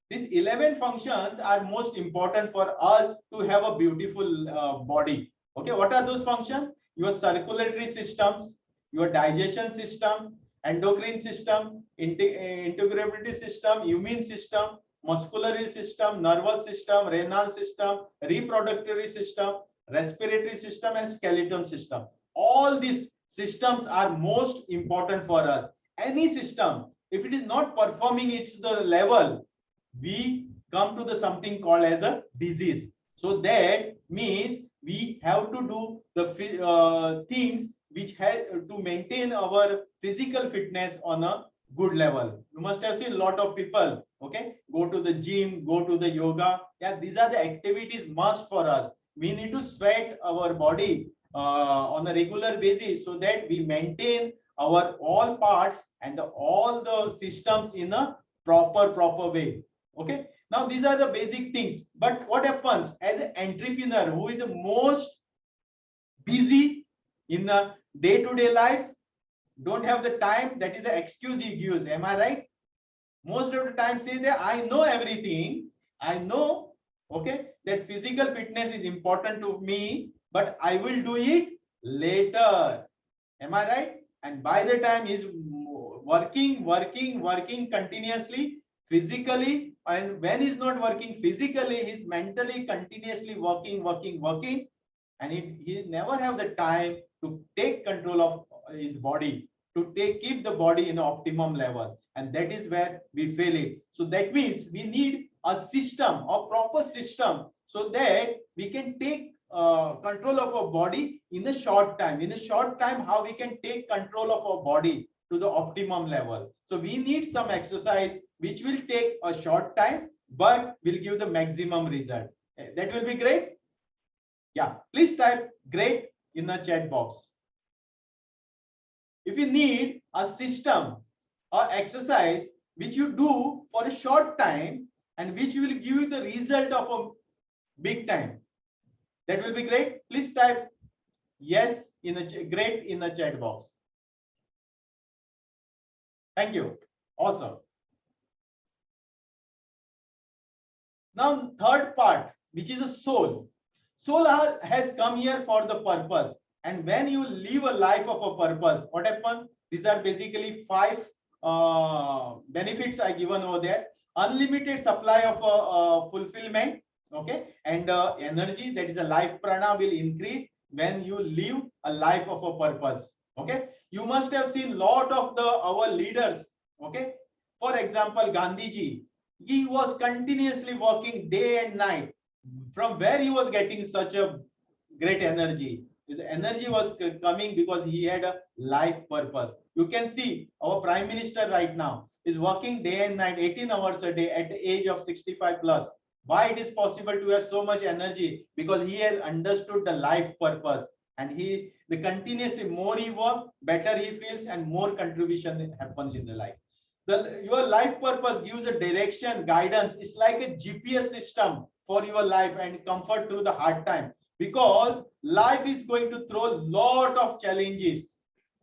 These 11 functions are most important for us to have a beautiful body. Okay, what are those functions? Your circulatory systems, your digestion system, endocrine system, integrability system, immune system, muscular system, nervous system, renal system, reproductive system, respiratory system, and skeletal system. All these systems are most important for us. Any system, if it is not performing it to the level, we come to the something called as a disease. So that means we have to do the things which have to maintain our physical fitness on a good level. You must have seen a lot of people, okay, go to the gym, go to the yoga. Yeah, these are the activities must for us. We need to sweat our body on a regular basis so that we maintain our all parts and all the systems in a proper way. Okay, now these are the basic things. But what happens as an entrepreneur who is the most busy in the day-to-day life, don't have the time, that is the excuse he gives. Am I right? Most of the time say that I know everything, I know, okay, that physical fitness is important to me, but I will do it later. Am I right? And by the time he's working continuously, physically, and when he's not working physically, he's mentally continuously working, and he never have the time to take control of his body, to keep the body in optimum level, and that is where we fail it. So that means we need a system, a proper system, so that we can take control of our body in a short time. In a short time, how we can take control of our body to the optimum level. So we need some exercise which will take a short time but will give the maximum result. That will be great. Yeah, please type great in the chat box. If you need a system or exercise which you do for a short time and which will give you the result of a big time, that will be great. Please type yes in the great in the chat box. Thank you. Awesome. Now, third part, which is a soul. Soul has come here for the purpose. And when you live a life of a purpose, what happens? These are basically 5 benefits I given over there. Unlimited supply of fulfillment, okay, and energy, that is a life prana, will increase when you live a life of a purpose. Okay, you must have seen lot of our leaders Okay. For example, Gandhiji, he was continuously working day and night. From where he was getting such a great energy? His energy was coming because he had a life purpose. You can see our Prime Minister right now is working day and night, 18 hours a day at the age of 65 plus. Why it is possible to have so much energy? Because he has understood the life purpose, and the continuously more he works, better he feels, and more contribution happens in the life. Your life purpose gives a direction, guidance. It's like a GPS system for your life and comfort through the hard time, because life is going to throw a lot of challenges.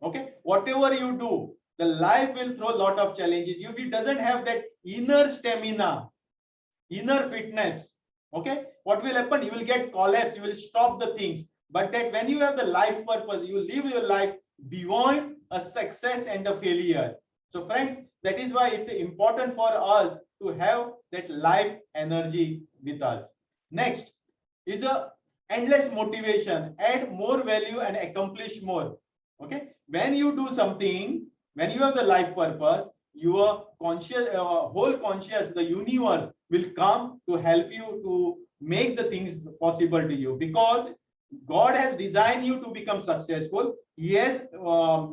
Okay, whatever you do, the life will throw a lot of challenges. If you doesn't have that inner stamina, inner fitness, okay, what will happen? You will get collapse, you will stop the things. But that when you have the life purpose, you live your life beyond a success and a failure. So friends, that is why it's important for us to have that life energy with us. Next is a endless motivation, add more value and accomplish more. Okay, when you do something, when you have the life purpose, your conscious whole conscious, the universe will come to help you to make the things possible to you, because God has designed you to become successful. He has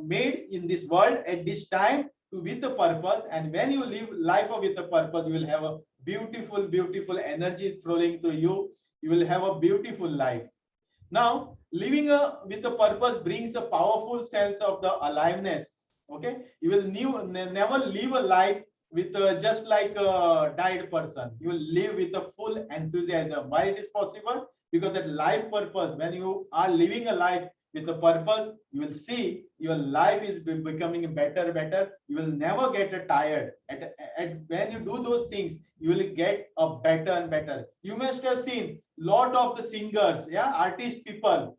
made in this world at this time with a purpose, and when you live life with a purpose, you will have a beautiful energy flowing through you. You will have a beautiful life. Now, living with a purpose brings a powerful sense of the aliveness. Okay, you will never live a life with just like a died person. You will live with a full enthusiasm. Why it is possible? Because that life purpose, when you are living a life with a purpose, you will see your life is becoming better. You will never get tired. When you do those things, you will get a better and better. You must have seen lot of the singers, yeah, artist people.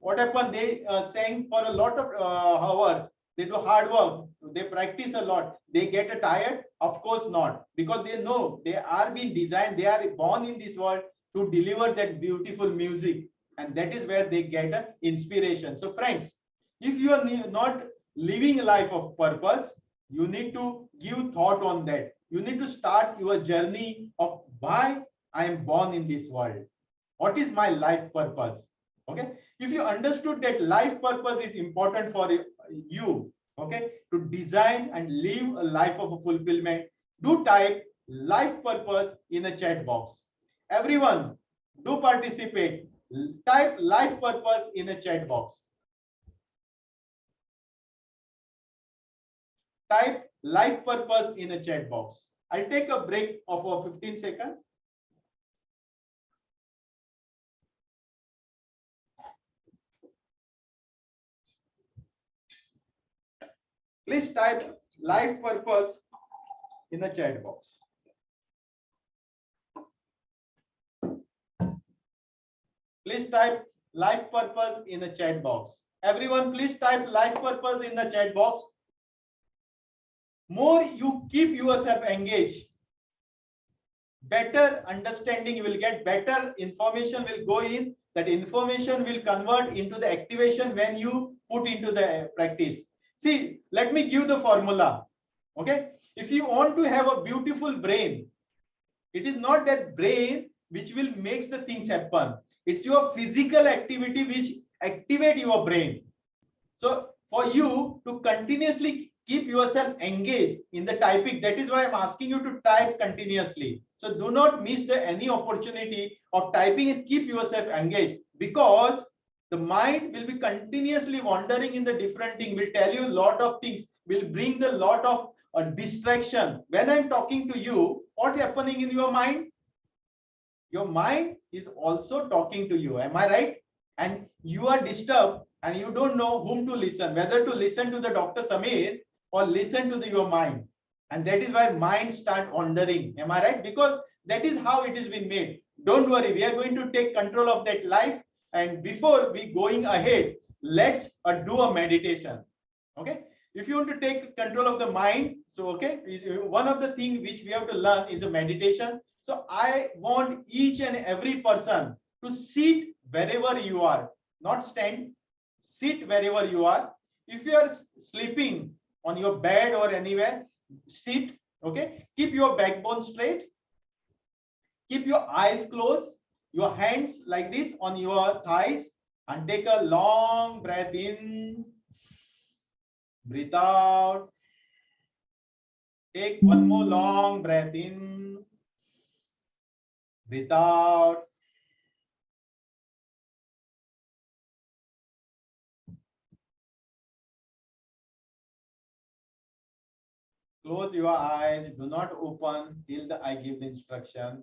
What happened? They sang for a lot of hours. They do hard work. They practice a lot. They get tired? Of course not, because they know they are being designed. They are born in this world to deliver that beautiful music, and that is where they get inspiration. So friends, if you are not living a life of purpose, you need to give thought on that. You need to start your journey of why I am born in this world. What is my life purpose? Okay, if you understood that life purpose is important for you, okay, to design and live a life of fulfillment, do type life purpose in a chat box. Everyone, do participate. Type life purpose in a chat box. Type life purpose in a chat box. I'll take a break of 15 seconds. Please type life purpose in the chat box. Please type life purpose in the chat box. Everyone, please type life purpose in the chat box. More you keep yourself engaged, better understanding you will get, better information will go in. That information will convert into the activation when you put into the practice. See, let me give the formula. Okay, if you want to have a beautiful brain, it is not that brain which will make the things happen. It's your physical activity which activate your brain. So for you to continuously keep yourself engaged in the typing, that is why I'm asking you to type continuously. So do not miss any opportunity of typing and keep yourself engaged, because the mind will be continuously wandering in the different thing, will tell you a lot of things, will bring the lot of distraction. When I'm talking to you, what's happening in your mind? Your mind is also talking to you. Am I right? And you are disturbed and you don't know whom to listen, whether to listen to the Dr. Sameer or listen to your mind. And that is why mind start wandering. Am I right? Because that is how it has been made. Don't worry, we are going to take control of that life. And before we going ahead, let's do a meditation. Okay, if you want to take control of the mind, so okay, one of the things which we have to learn is a meditation. So I want each and every person to sit wherever you are, not stand, sit wherever you are. If you are sleeping on your bed or anywhere, sit. Okay, keep your backbone straight, keep your eyes closed, your hands like this on your thighs, and take a long breath in, breathe out, take one more long breath in, breathe out. Close your eyes, do not open till I give the instruction.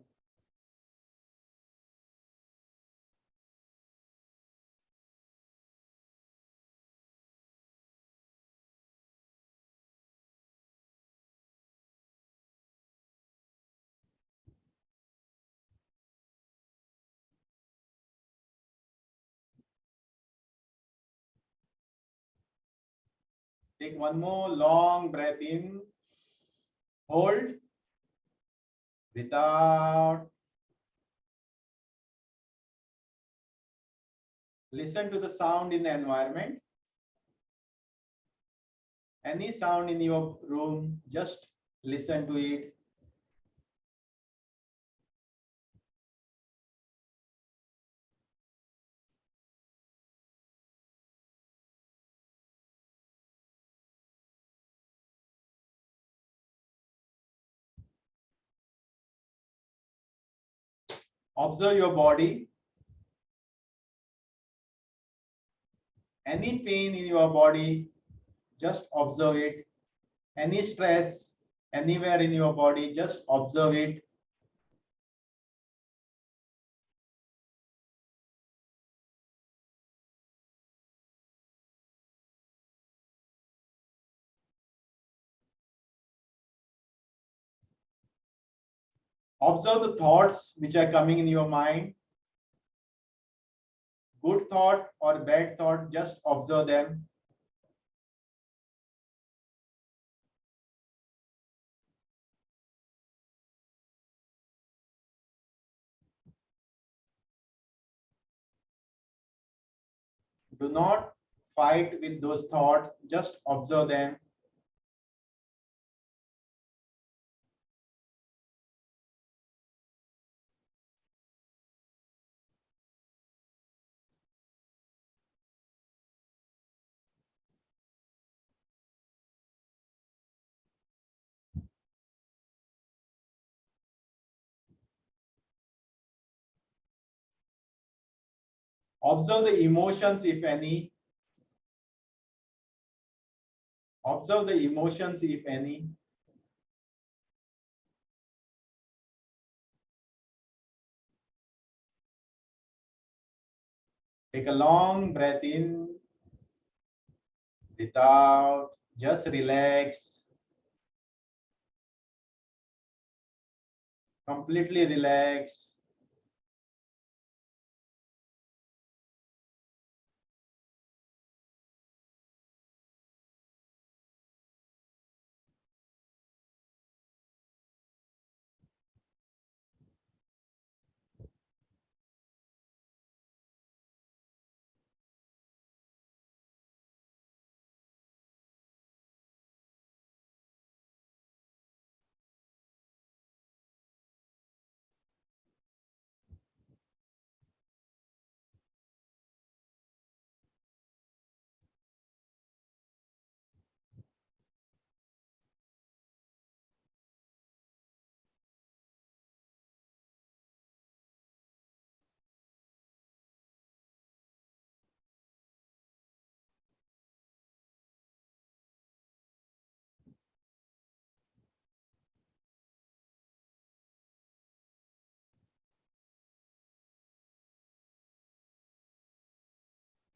Take one more long breath in, hold, breathe out. Listen to the sound in the environment. Any sound in your room, just listen to it. Observe your body. Any pain in your body, just observe it. Any stress anywhere in your body, just observe it. Observe the thoughts which are coming in your mind. Good thought or bad thought, just observe them. Do not fight with those thoughts, just observe them. Observe the emotions, if any. Observe the emotions, if any. Take a long breath in, breathe out, just relax, completely relax.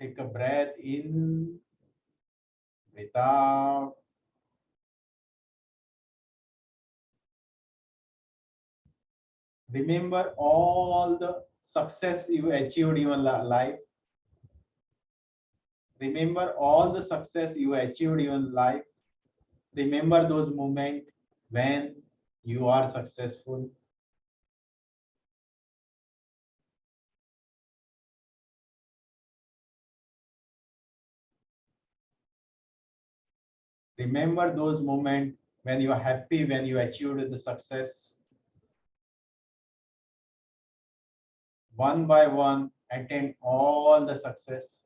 Take a breath in, breathe out. Remember all the success you achieved in your life. Remember all the success you achieved in your life. Remember those moments when you are successful. Remember those moments when you are happy, when you achieved the success. One by one, attain all the success.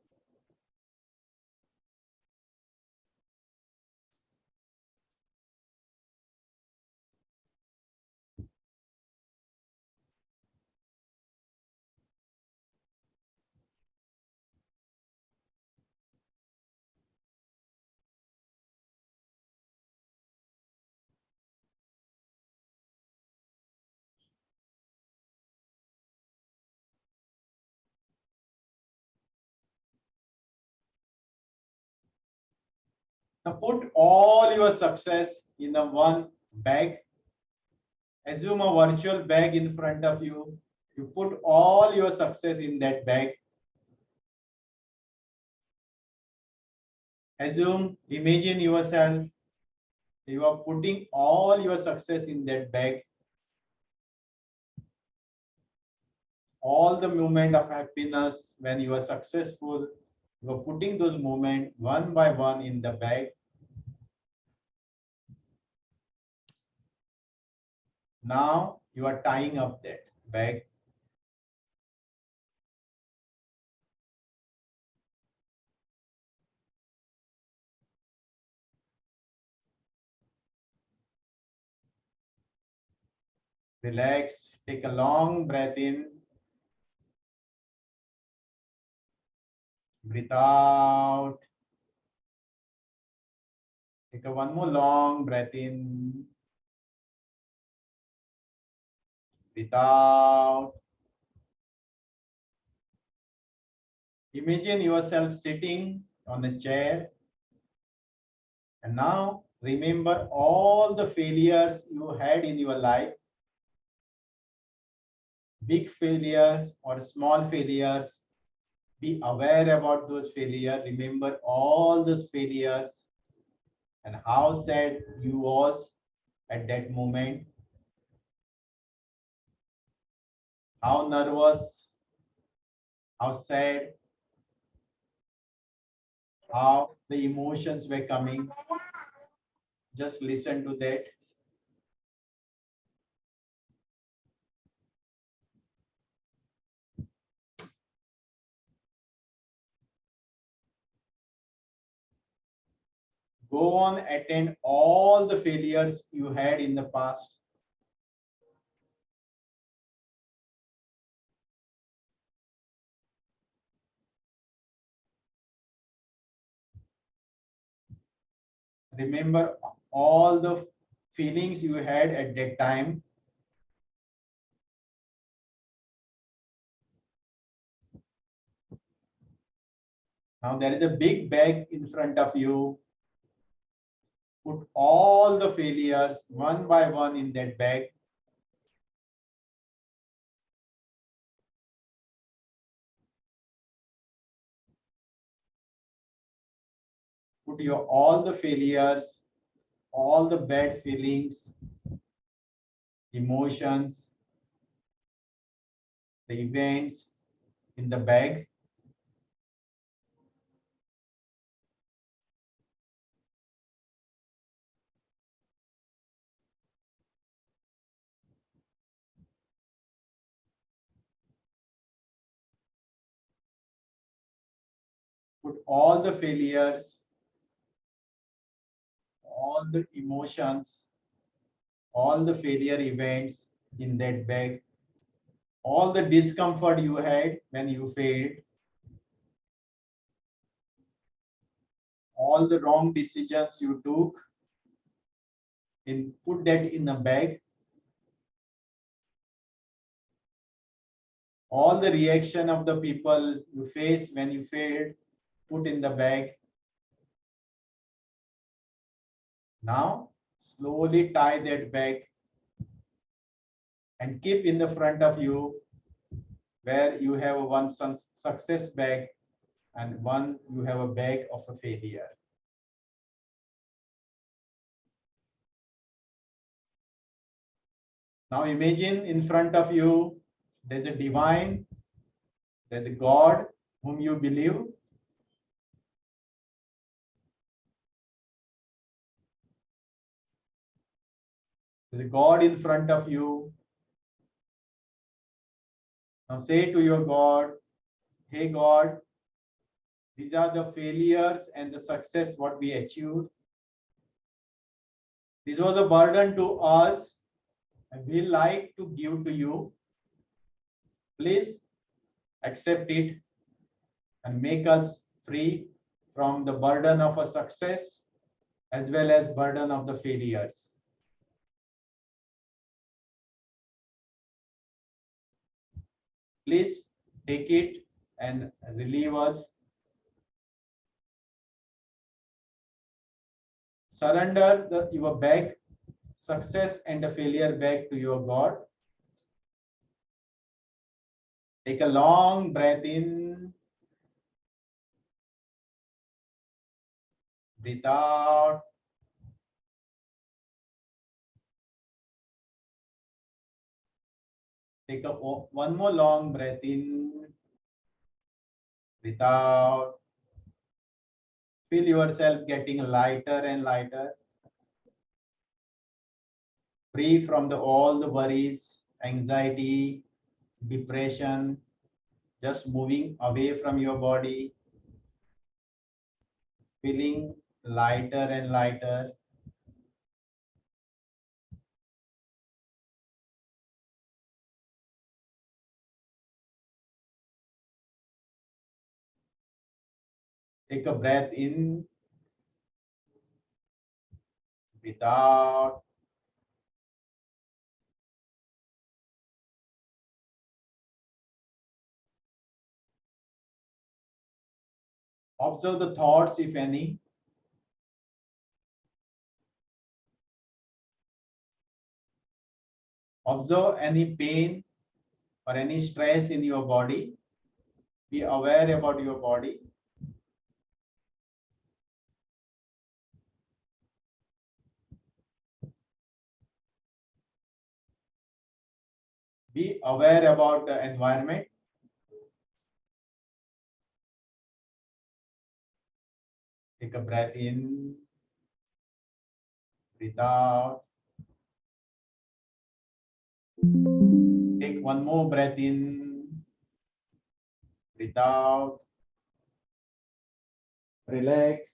Now put all your success in a one bag. Assume a virtual bag in front of you. You put all your success in that bag. Imagine yourself, you are putting all your success in that bag. All the moment of happiness when you are successful, you are putting those moments one by one in the bag. Now you are tying up that bag. Relax, take a long breath in, breathe out. Take a one more long breath in, breathe out. Imagine yourself sitting on a chair, and now remember all the failures you had in your life, big failures or small failures. Be aware about those failures. Remember all those failures and how sad you was at that moment, how nervous, how sad, how the emotions were coming. Just listen to that. Go on, attend all the failures you had in the past. Remember all the feelings you had at that time. Now there is a big bag in front of you. Put all the failures one by one in that bag. Put your all the failures, all the bad feelings, emotions, the events in the bag. Put all the failures, all the emotions, all the failure events in that bag, all the discomfort you had when you failed, all the wrong decisions you took, and put that in a bag. All the reaction of the people you face when you failed, put in the bag. Now slowly tie that bag and keep in the front of you where you have one success bag and one you have a bag of a failure. Now imagine in front of you there's a divine, there's a God whom you believe. There's a God in front of you. Now say to your God, hey God, these are the failures and the success what we achieved. This was a burden to us, and we like to give to you. Please accept it and make us free from the burden of a success as well as burden of the failures. Please take it and relieve us. Surrender your back, success and the failure back to your God. Take a long breath in. Breathe out. Take one more long breath in. Breathe out. Feel yourself getting lighter and lighter. Free from all the worries, anxiety, depression, just moving away from your body. Feeling lighter and lighter. Take a breath in. Breathe out. Observe the thoughts, if any. Observe any pain or any stress in your body. Be aware about your body. Be aware about the environment. Take a breath in. Breathe out. Take one more breath in. Breathe out. Relax.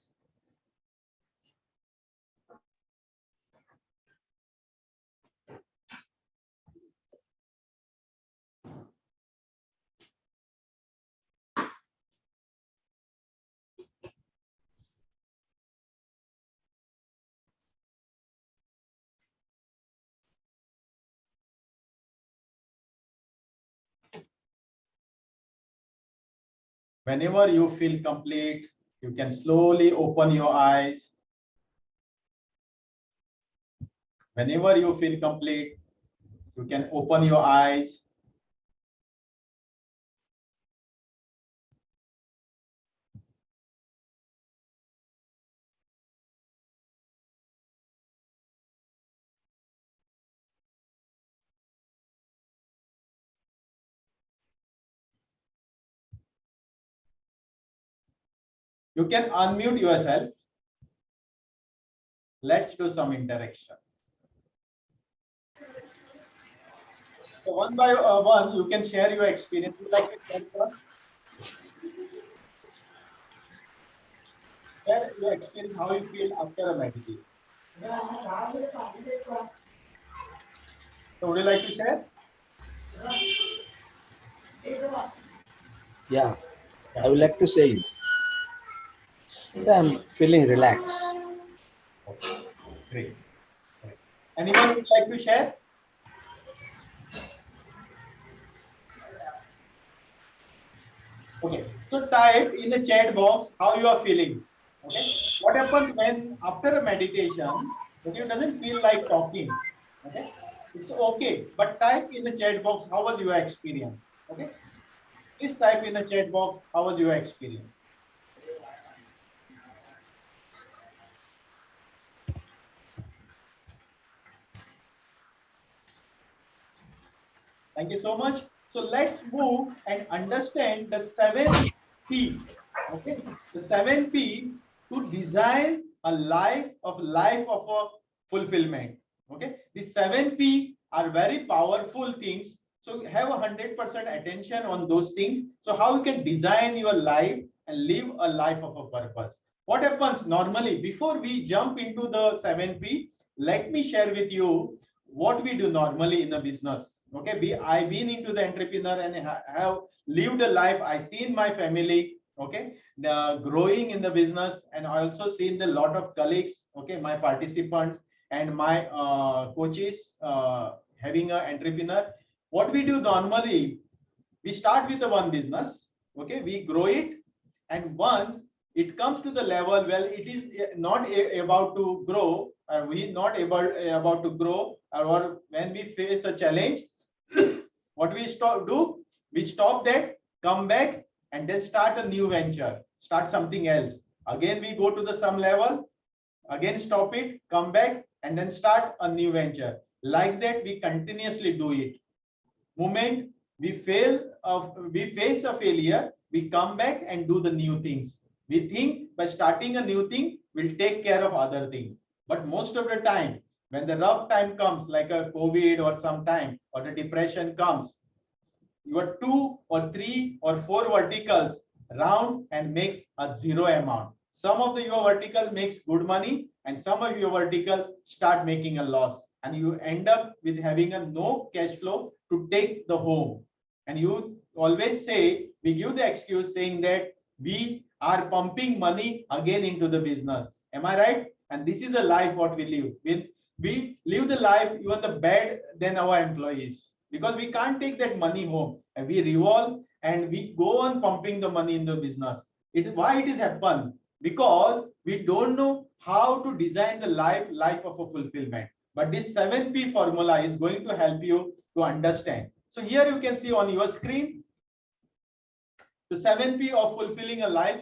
Whenever you feel complete, you can slowly open your eyes. Whenever you feel complete, you can open your eyes. You can unmute yourself. Let's do some interaction. So one by one, you can share your experience. Would you like to share first? Share your experience, how you feel after a meditation. So would you like to share? Yeah, I would like to say you. So I'm feeling relaxed. Okay, great. Great. Anyone would like to share? Okay, so type in the chat box how you are feeling. Okay, what happens when after a meditation, okay, it doesn't feel like talking. Okay, it's okay, but type in the chat box how was your experience. Okay, please type in the chat box how was your experience. Thank you so much. So let's move and understand the 7 P. Okay, the 7 P to design a life of a fulfillment. Okay, these 7P are very powerful things. So have 100% attention on those things. So how you can design your life and live a life of a purpose. What happens normally before we jump into the 7P? Let me share with you what we do normally in a business. Okay, I've been into the entrepreneur and have lived a life. I seen my family. Okay, growing in the business, and I also seen the lot of colleagues. Okay, my participants and my coaches having an entrepreneur. What we do normally, we start with the one business. Okay, we grow it, and once it comes to the level where it is not about to grow, or we not about to grow, or when we face a challenge, what we do, we stop that, come back, and then start a new venture, start something else. Again we go to the some level, again stop it, come back, and then start a new venture. Like that we continuously do it. Moment we we face a failure, we come back and do the new things. We think by starting a new thing we'll take care of other things, but most of the time when the rough time comes, like a COVID or some time, or the depression comes, your 2 or 3 or 4 verticals round and makes a zero amount. Some of your vertical makes good money, and some of your verticals start making a loss, and you end up with having a no cash flow to take the home. And you always say, we give the excuse saying that we are pumping money again into the business. Am I right? And this is the life what we live with. We live the life even the bad than our employees, because we can't take that money home, and we revolve and we go on pumping the money in the business. Why it is happen? Because we don't know how to design the life of a fulfillment. But this 7P formula is going to help you to understand. So here you can see on your screen the 7P of fulfilling a life.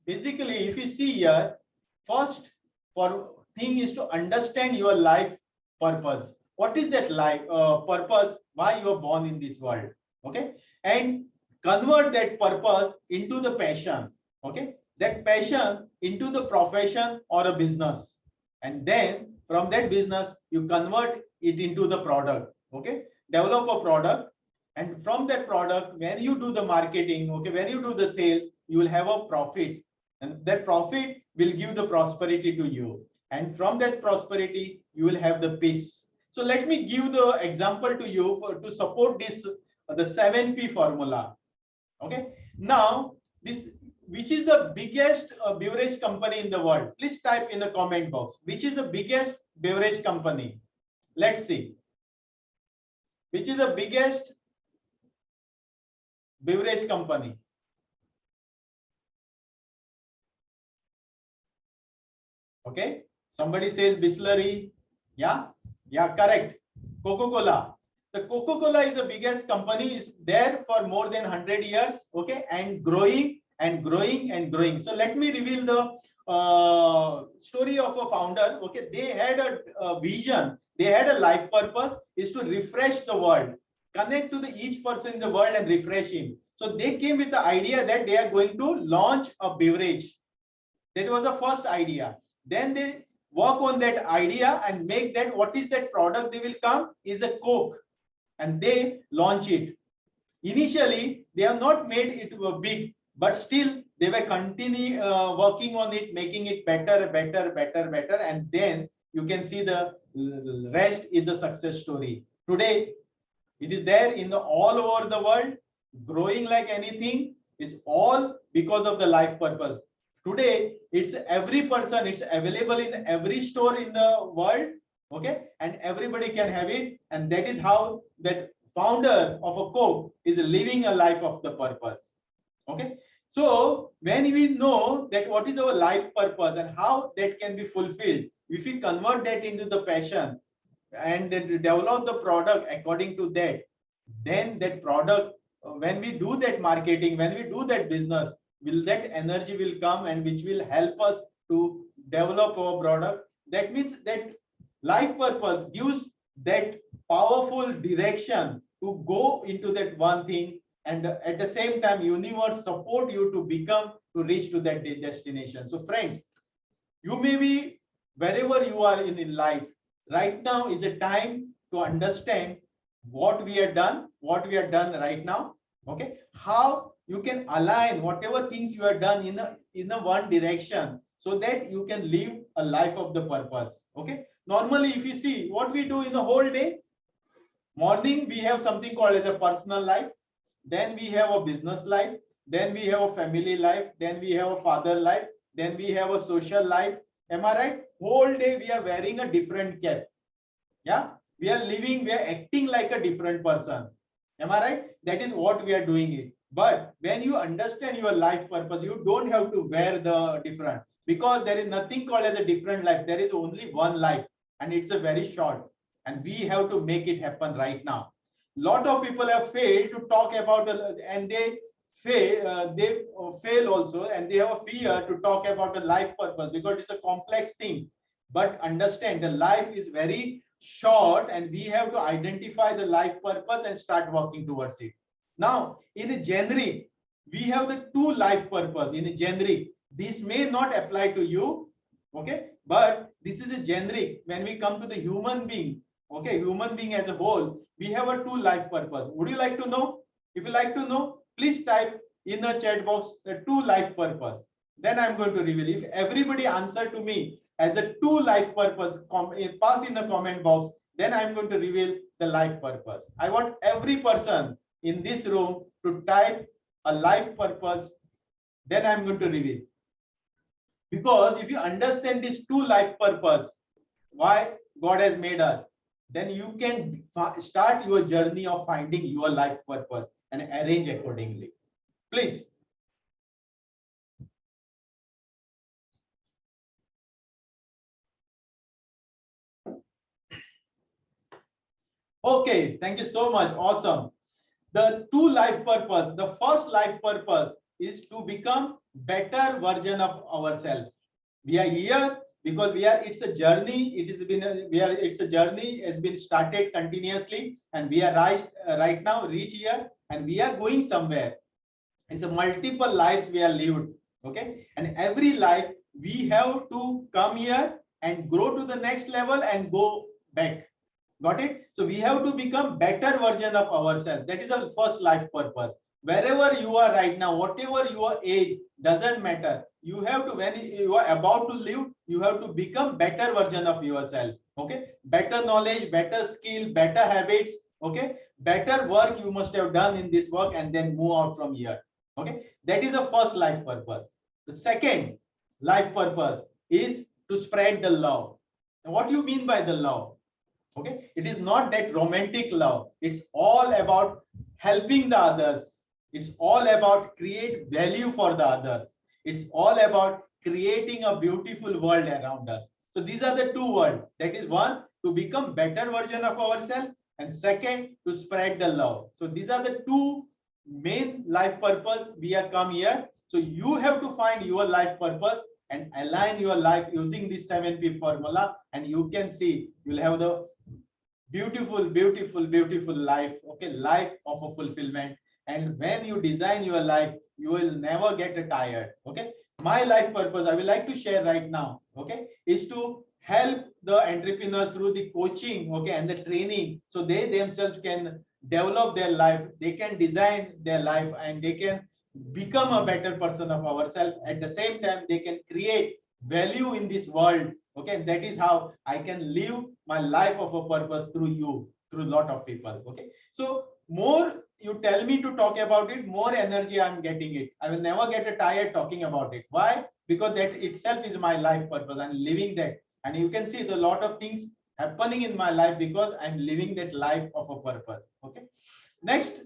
Basically, if you see here, first thing is to understand your life purpose. What is that life purpose? Why you are born in this world? Okay, and convert that purpose into the passion. Okay, that passion into the profession or a business, and then from that business you convert it into the product. Okay, develop a product, and from that product, when you do the marketing, okay, when you do the sales, you will have a profit, and that profit will give the prosperity to you, and from that prosperity you will have the peace. So let me give the example to you to support this the 7P formula. Okay, now this, which is the biggest beverage company in the world? Please type in the comment box, which is the biggest beverage company. Let's see, which is the biggest beverage company. Okay, somebody says Bisleri. Yeah, correct. Coca-Cola. The Coca-Cola is the biggest company, is there for more than 100 years. Okay, and growing and growing and growing. So let me reveal the story of a founder. Okay, they had a vision, they had a life purpose, is to refresh the world, connect to each person in the world and refresh him. So they came with the idea that they are going to launch a beverage. That was the first idea. Then they work on that idea and make that, what is that product they will come is a Coke, and they launch it. Initially they have not made it big, but still they were continue working on it, making it better, and then you can see the rest is a success story. Today it is there in all over the world, growing like anything, is all because of the life purpose. Today it's every person, it's available in every store in the world. Okay, and everybody can have it, and that is how that founder of a Coke is living a life of the purpose. Okay, so when we know that what is our life purpose and how that can be fulfilled, if we convert that into the passion and develop the product according to that, then that product, when we do that marketing, when we do that business, will that energy will come, and which will help us to develop our product. That means that life purpose gives that powerful direction to go into that one thing, and at the same time universe support you to become, to reach to that destination. So friends, you may be wherever you are in life, right now is a time to understand what we have done, right now. Okay, how you can align whatever things you have done in a one direction, so that you can live a life of the purpose. Okay, normally if you see what we do in the whole day, morning we have something called as a personal life, then we have a business life, then we have a family life, then we have a father life, then we have a social life. Am I right? Whole day we are wearing a different cap. Yeah, we are living, we are acting like a different person. Am I right? That is what we are doing it. But when you understand your life purpose, you don't have to wear the different, because there is nothing called as a different life. There is only one life, and it's a very short, and we have to make it happen right now. Lot of people have failed to talk about and they fail also, and they have a fear to talk about the life purpose because it's a complex thing. But understand, the life is very short, and we have to identify the life purpose and start working towards it. Now, in a generic, we have the two life purpose. In a generic, this may not apply to you, okay, but this is a generic. When we come to the human being, okay, human being as a whole, we have a two life purpose. Would you like to know? If you like to know, please type in the chat box the two life purpose. Then I'm going to reveal. If everybody answer to me as a two life purpose, pass in the comment box, then I'm going to reveal the life purpose. I want every person in this room to type a life purpose, then I'm going to reveal. Because if you understand this two life purpose, why God has made us, then you can start your journey of finding your life purpose and arrange accordingly. Please. Okay, thank you so much. Awesome. The two life purpose, the first life purpose is to become better version of ourselves. We are here because it's a journey. It's a journey has been started continuously, and we are right now reach here, and we are going somewhere. It's a multiple lives we are lived. Okay, and every life we have to come here and grow to the next level and go back. Got it? So we have to become better version of ourselves. That is our first life purpose. Wherever you are right now, whatever your age, doesn't matter. You have to, when you are about to live, you have to become better version of yourself. Okay, better knowledge, better skill, better habits. Okay, better work you must have done in this work, and then move out from here. Okay, that is the first life purpose. The second life purpose is to spread the love. And what do you mean by the love? Okay, it is not that romantic love. It's all about helping the others. It's all about create value for the others. It's all about creating a beautiful world around us. So these are the two words. That is one, to become better version of ourselves, and second, to spread the love. So these are the two main life purpose we have come here. So you have to find your life purpose and align your life using this 7P formula, and you can see you'll have the beautiful life. Okay, life of a fulfillment. And when you design your life, you will never get tired. Okay, my life purpose I would like to share right now, okay, is to help the entrepreneur through the coaching, okay, and the training, so they themselves can develop their life, they can design their life, and they can become a better person of ourselves. At the same time, they can create value in this world. Okay, that is how I can live my life of a purpose through you, through a lot of people. Okay, so more you tell me to talk about it, more energy I'm getting it. I will never get tired talking about it. Why? Because that itself is my life purpose. I'm living that, and you can see the lot of things happening in my life because I'm living that life of a purpose. Okay, next.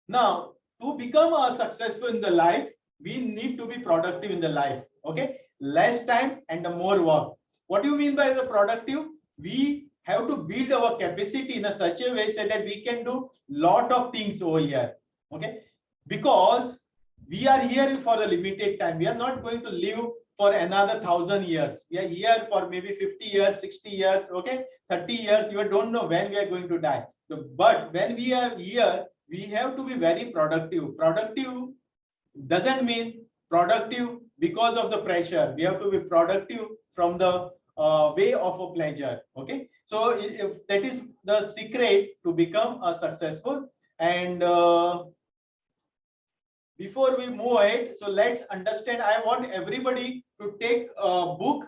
Now, to become a successful in the life, we need to be productive in the life. Okay, less time and more work. What do you mean by the productive? We have to build our capacity in a such a way so that we can do lot of things over here. Okay, because we are here for a limited time. We are not going to live for another 1,000 years. We are here for maybe 50 years, 60 years, okay, 30 years. You don't know when we are going to die. So, but when we are here, we have to be very productive. Productive doesn't mean productive because of the pressure. We have to be productive from the way of a pleasure. Okay, so if that is the secret to become a successful. And before we move ahead, so let's understand. I want everybody to take a book,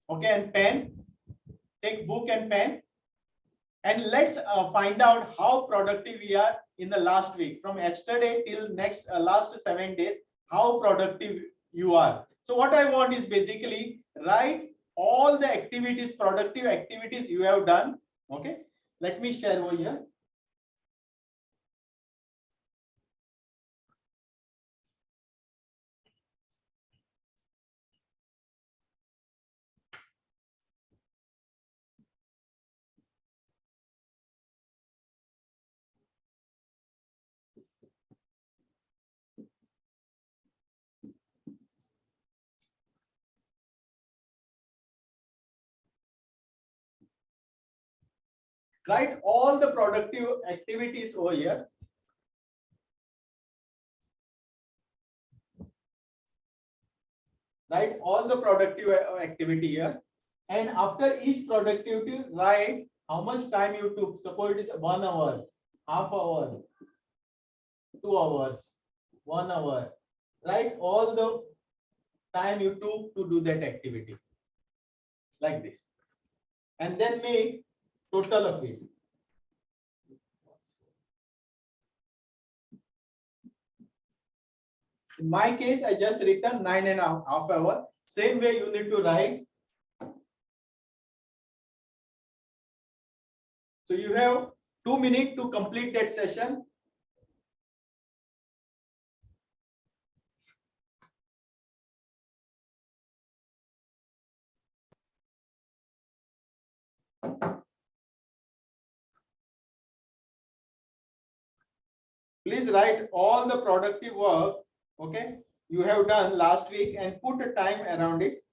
okay, and pen. Take book and pen, and let's find out how productive we are in the last week, from yesterday till next last 7 days. How productive you are. So what I want is basically write all the activities, productive activities you have done. Okay, let me share over here. Write all the productive activities over here. Write all the productive activity here, and after each productivity, write how much time you took. Suppose it is 1 hour, half hour, 2 hours, 1 hour. Write all the time you took to do that activity, like this, and then make total of it. In my case, I just written 9.5 hours. Same way you need to write. So you have 2 minutes to complete that session. Please write all the productive work, okay, you have done last week, and put a time around it.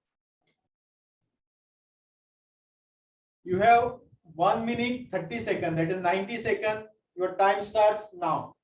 You have 1 minute 30 seconds, that is 90 seconds. Your time starts now.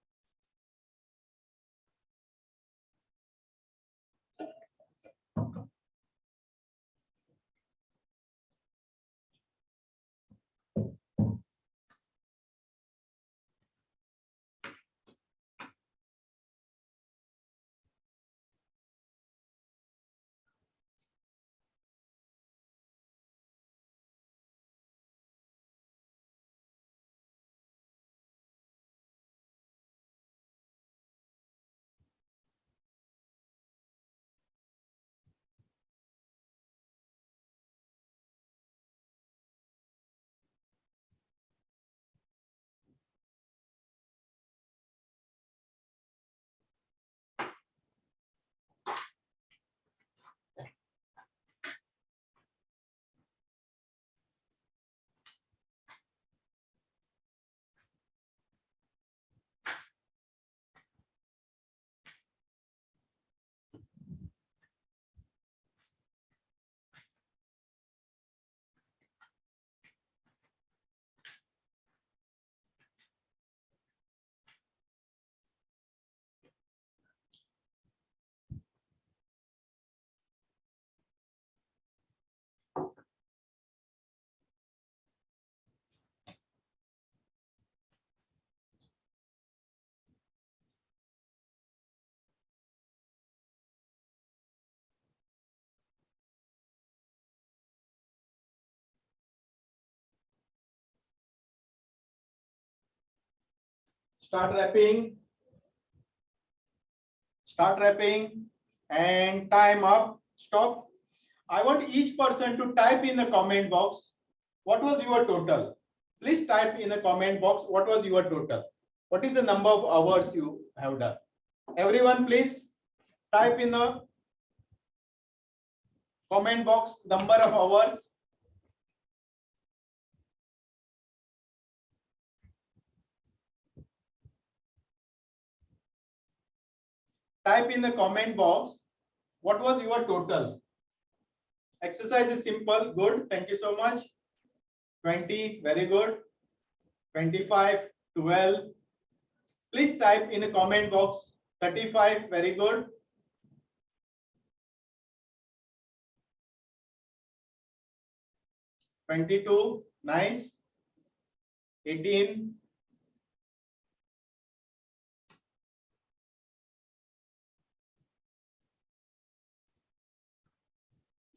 Start wrapping. Start wrapping, and time up. Stop. I want each person to type in the comment box what was your total. Please type in the comment box what was your total. What is the number of hours you have done? Everyone, please type in the comment box number of hours. Type in the comment box what was your total. Exercise is simple. Good. Thank you so much. 20. Very good. 25. 12. Please type in the comment box 35. Very good. 22, nice. 18,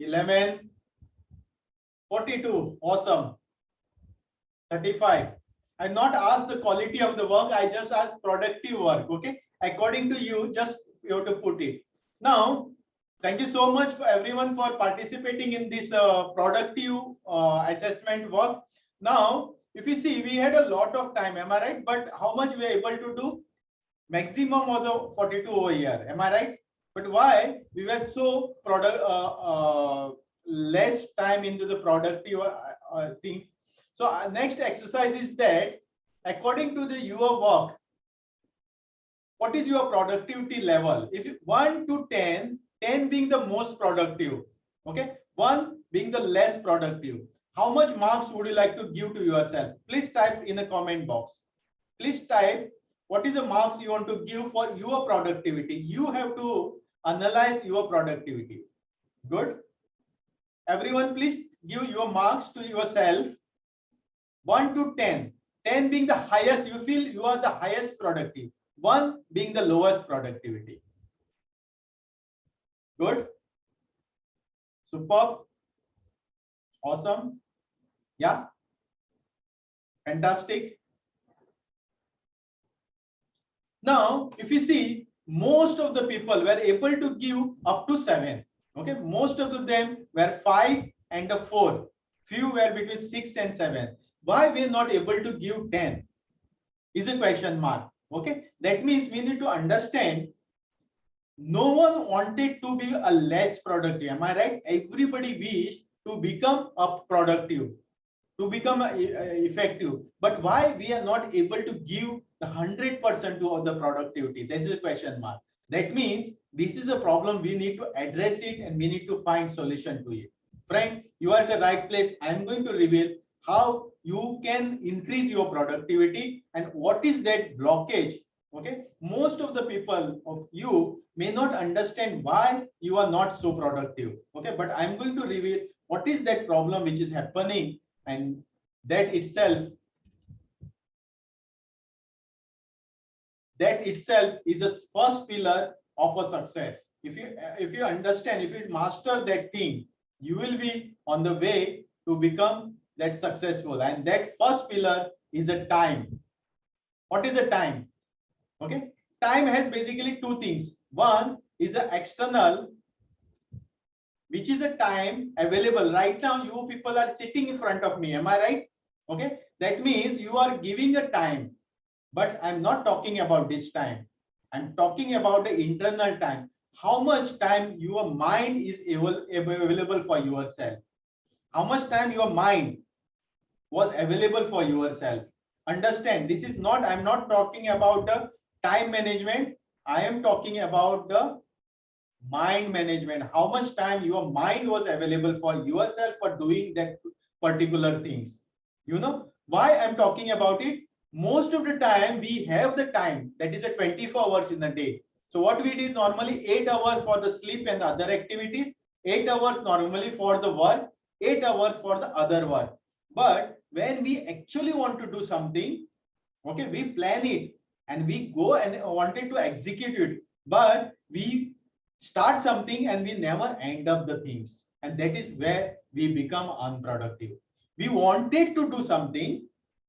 11, 42, awesome. 35. I not asked the quality of the work, I just asked productive work. Okay, according to you, just you have to put it. Now, thank you so much for everyone for participating in this productive assessment work. Now, if you see, we had a lot of time, am I right? But how much we are able to do? Maximum was a 42 over here, am I right? But why we were so less time into the productive thing? So next exercise is that according to the your work, what is your productivity level? If you 1 to 10, 10 being the most productive, okay, 1 being the less productive, how much marks would you like to give to yourself? Please type in a comment box. Please type what is the marks you want to give for your productivity. You have to analyze your productivity. Good. Everyone, please give your marks to yourself. 1 to 10. 10 being the highest, you feel you are the highest productive. 1 being the lowest productivity. Good. Superb. Awesome. Yeah. Fantastic. Now, if you see, most of the people were able to give up to 7. Okay, most of them were 5 and a 4. Few were between 6 and 7. Why we are not able to give 10? Is a question mark. Okay, that means we need to understand no one wanted to be a less productive. Am I right? Everybody wished to become a productive, to become effective. But why we are not able to give the 100% to the productivity? That is a question mark. That means this is a problem. We need to address it and we need to find solution to it. Friend, you are at the right place. I am going to reveal how you can increase your productivity and what is that blockage. Okay, most of the people of you may not understand why you are not so productive. Okay, but I'm going to reveal what is that problem which is happening, and that itself is a first pillar of a success. If you understand, if you master that thing, you will be on the way to become that successful. And that first pillar is a time. What is a time? Okay, time has basically two things. One is an external, which is a time available right now. You people are sitting in front of me, am I right? Okay, that means you are giving a time, but I'm not talking about this time. I'm talking about the internal time. How much time your mind is available for yourself? How much time your mind was available for yourself? Understand, this is not, I'm not talking about the time management. I am talking about the mind management. How much time your mind was available for yourself for doing that particular things. You know why I'm talking about it? Most of the time we have the time, that is a 24 hours in a day. So what we did normally 8 hours for the sleep and the other activities, 8 hours normally for the work, 8 hours for the other work. But when we actually want to do something, okay, we plan it and we go and wanted to execute it, but we start something and we never end up the things, and that is where we become unproductive. We wanted to do something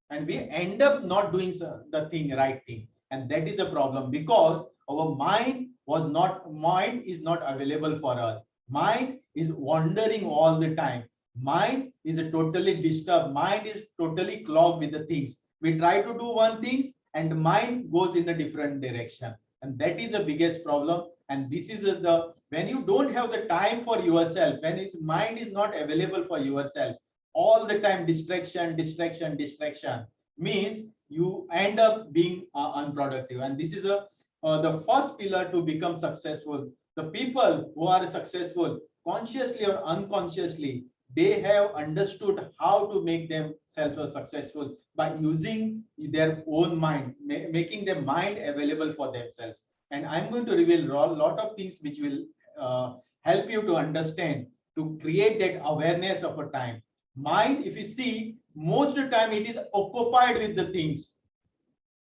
and we end up not doing the thing, right thing, and that is a problem because our mind is not available for us. Mind is wandering all the time. Mind is a totally disturbed. Mind is totally clogged with the things. We try to do one thing and the mind goes in a different direction, and that is the biggest problem. And this is the, when you don't have the time for yourself, when its mind is not available for yourself, all the time distraction, distraction, distraction, means you end up being unproductive. And this is the first pillar to become successful. The people who are successful, consciously or unconsciously, they have understood how to make themselves successful by using their own mind, making their mind available for themselves. And I'm going to reveal a lot of things which will help you to understand, to create that awareness of a time. Mind, if you see, most of the time it is occupied with the things.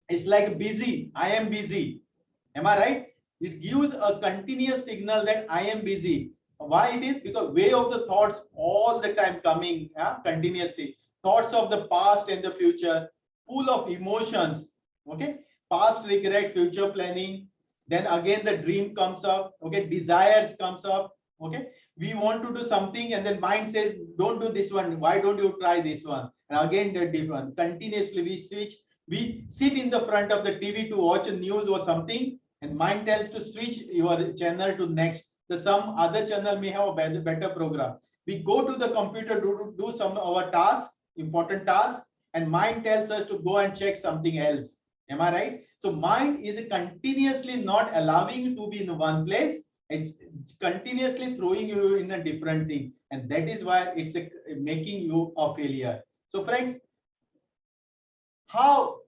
It's like busy. I am busy. Am I right? It gives a continuous signal that I am busy. Why it is? Because way of the thoughts all the time coming continuously. Thoughts of the past and the future, full of emotions. Okay, past regret, future planning. Then again the dream comes up. Okay, desires comes up. Okay, we want to do something and then mind says, don't do this one. Why don't you try this one? And again the different. Continuously we switch. We sit in the front of the TV to watch a news or something, and mind tells to switch your channel to next. The some other channel may have a better program. We go to the computer to do some of our tasks, important tasks, and mind tells us to go and check something else. Am I right? So mind is continuously not allowing you to be in one place. It's continuously throwing you in a different thing, and that is why it's making you a failure. So friends, how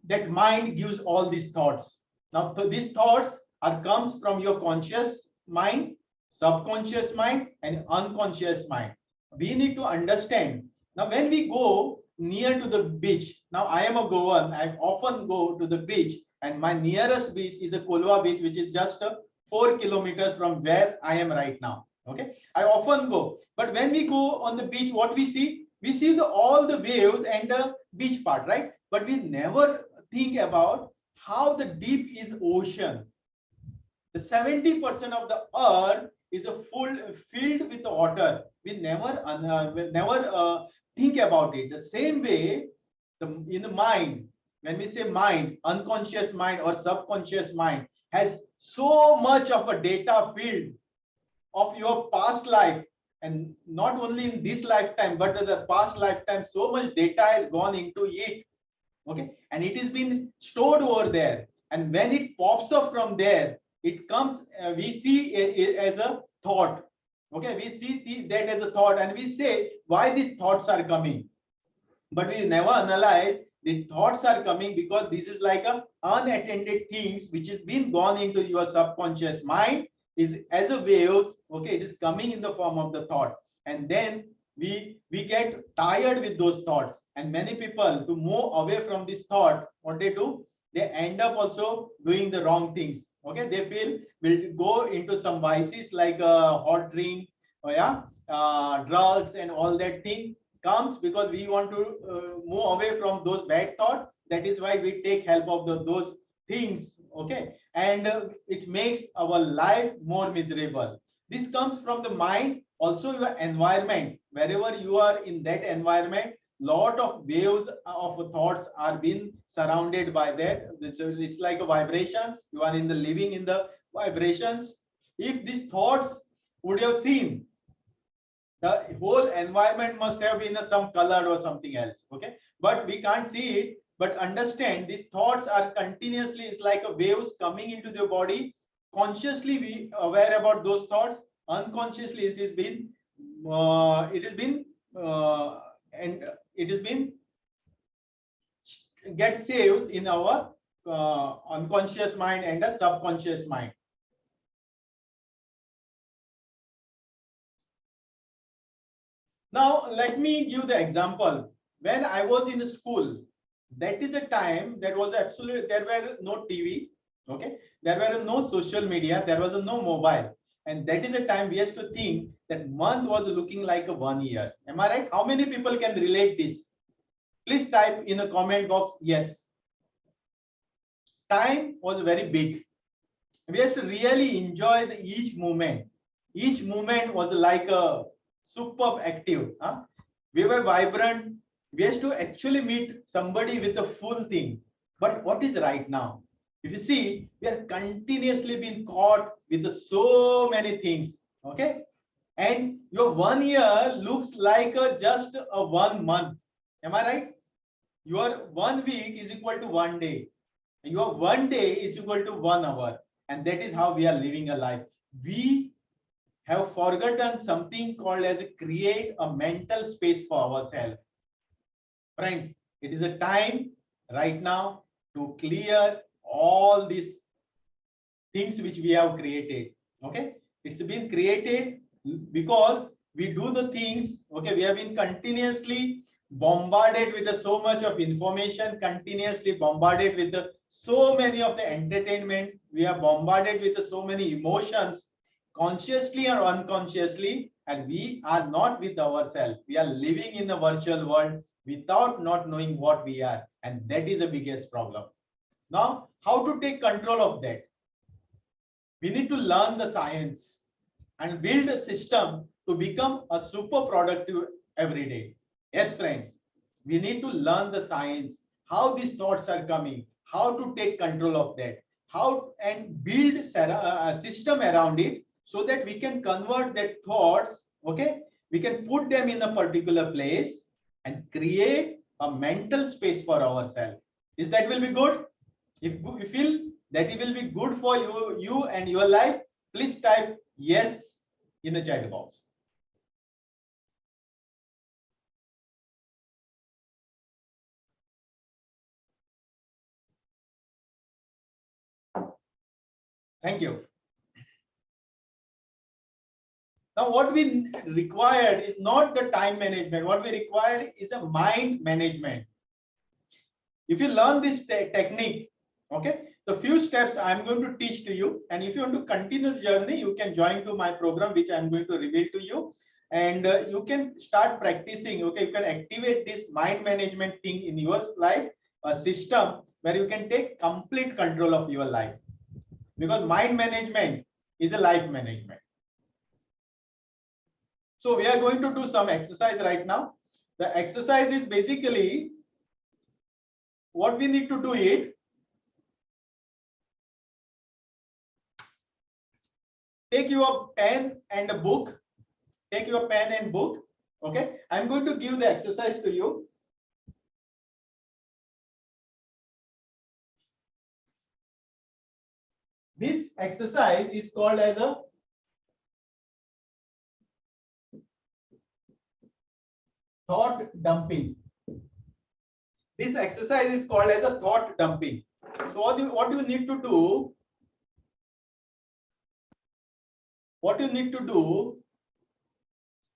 that mind gives all these thoughts. Now, these thoughts are comes from your conscious mind, subconscious mind, and unconscious mind. We need to understand. Now, when we go near to the beach, now I am a Goan. I often go to the beach, and my nearest beach is a Kolwa beach, which is just 4 kilometers from where I am right now. Okay, I often go, but when we go on the beach, what we see? We see all the waves and the beach part, right? But we never think about how the deep is ocean. The 70% of the earth is a filled with water. We never think about it. The same way, in the mind, when we say mind, unconscious mind or subconscious mind has so much of a data field of your past life, and not only in this lifetime but the past lifetime. So much data has gone into it. Okay, and it has been stored over there, and when it pops up from there, it comes, we see it as a thought. Okay, we see that as a thought, and we say why these thoughts are coming, but we never analyze the thoughts are coming because this is like a unattended things which has been gone into your subconscious mind, is as a waves. Okay, it is coming in the form of the thought, and then we get tired with those thoughts, and many people, to move away from this thought, what they do, they end up also doing the wrong things. Okay, they feel will go into some vices like a hot drink, or drugs and all that thing comes because we want to move away from those bad thoughts. That is why we take help of those things. Okay, and it makes our life more miserable. This comes from the mind. Also your environment, wherever you are in that environment, lot of waves of thoughts are being surrounded by that. It's like a vibrations. You are in the living in the vibrations. If these thoughts would have seen, the whole environment must have been some color or something else. Okay, but we can't see it. But understand, these thoughts are continuously, it's like a waves coming into the body. Consciously we aware about those thoughts, unconsciously it has been and it has been get saved in our unconscious mind and the subconscious mind. Now let me give the example. When I was in school, that is a time that was absolutely, there were no TV. Okay, there were no social media, there was no mobile, and that is a time we have to think that month was looking like a 1 year. Am I right? How many people can relate this? Please type in the comment box yes. Time was very big. We have to really enjoy each moment. Each moment was like a superb active. We were vibrant. We have to actually meet somebody with the full thing. But what is right now? If you see, we are continuously being caught with so many things. Okay, and your 1 year looks like just a 1 month. Am I right? Your 1 week is equal to 1 day. Your 1 day is equal to 1 hour, and that is how we are living a life. We have forgotten something called as create a mental space for ourselves. Friends, it is a time right now to clear all these things which we have created. Okay, it's been created because we do the things, okay, we have been continuously bombarded with so much of information, continuously bombarded with so many of the entertainment, we are bombarded with so many emotions, consciously or unconsciously, and we are not with ourselves. We are living in a virtual world without not knowing what we are, and that is the biggest problem. Now, how to take control of that? We need to learn the science and build a system to become a super productive every day. Yes, friends, we need to learn the science, how these thoughts are coming, how to take control of that, how and build a system around it so that we can convert that thoughts, okay, we can put them in a particular place and create a mental space for ourselves. Is that will be good? If you feel that it will be good for you and your life, please type yes in the chat box. Thank you. Now, what we required is not the time management. What we required is a mind management. If you learn this technique, okay, the few steps I'm going to teach to you, and if you want to continue the journey, you can join to my program, which I'm going to reveal to you, and you can start practicing. Okay, you can activate this mind management thing in your life, a system where you can take complete control of your life, because mind management is a life management. So we are going to do some exercise right now. The exercise is basically what we need to do it. Take your pen and a book. Take your pen and book. Okay, I'm going to give the exercise to you. This exercise is called as a thought dumping. This exercise is called as a thought dumping. So what you need to do,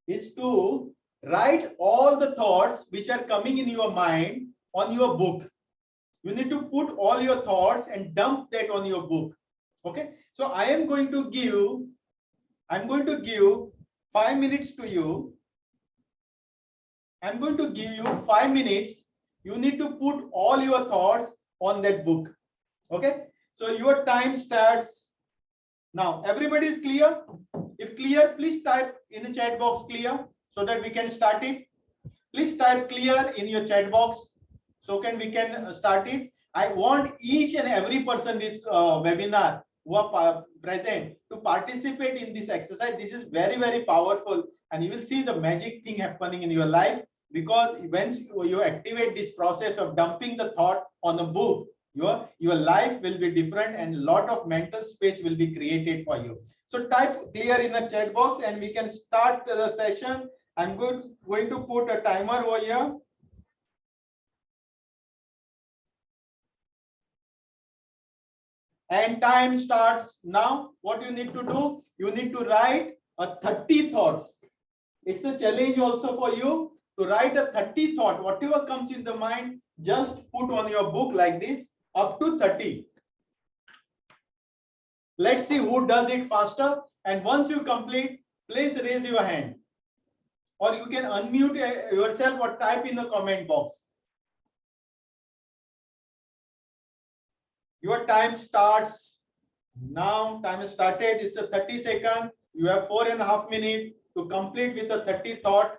is to write all the thoughts which are coming in your mind on your book. You need to put all your thoughts and dump that on your book. Okay, so I'm going to give 5 minutes to you. I'm going to give you 5 minutes. You need to put all your thoughts on that book. Okay, so your time starts now. Everybody is clear? If clear, please type in the chat box clear so that we can start it. Please type clear in your chat box so we can start it. I want each and every person this webinar who are present to participate in this exercise. This is very, very powerful, and you will see the magic thing happening in your life, because once you activate this process of dumping the thought on a book, your life will be different and a lot of mental space will be created for you. So type clear in the chat box and we can start the session. I'm going to put a timer over here. And time starts now. What you need to do, you need to write a 30 thoughts. It's a challenge also for you to write a 30 thought. Whatever comes in the mind, just put on your book like this, up to 30. Let's see who does it faster. And once you complete, please raise your hand. Or you can unmute yourself or type in the comment box. Your time starts now. Time is started. It's a 30 second. You have 4.5 minutes to complete with the 30 thought.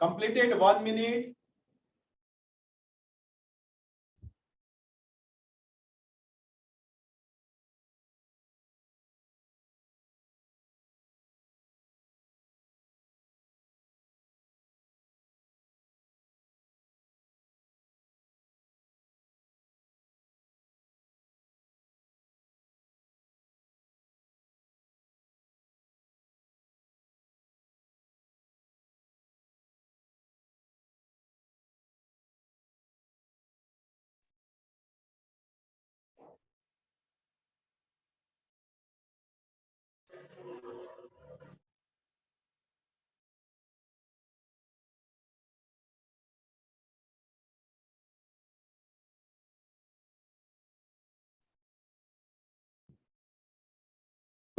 Completed 1 minute.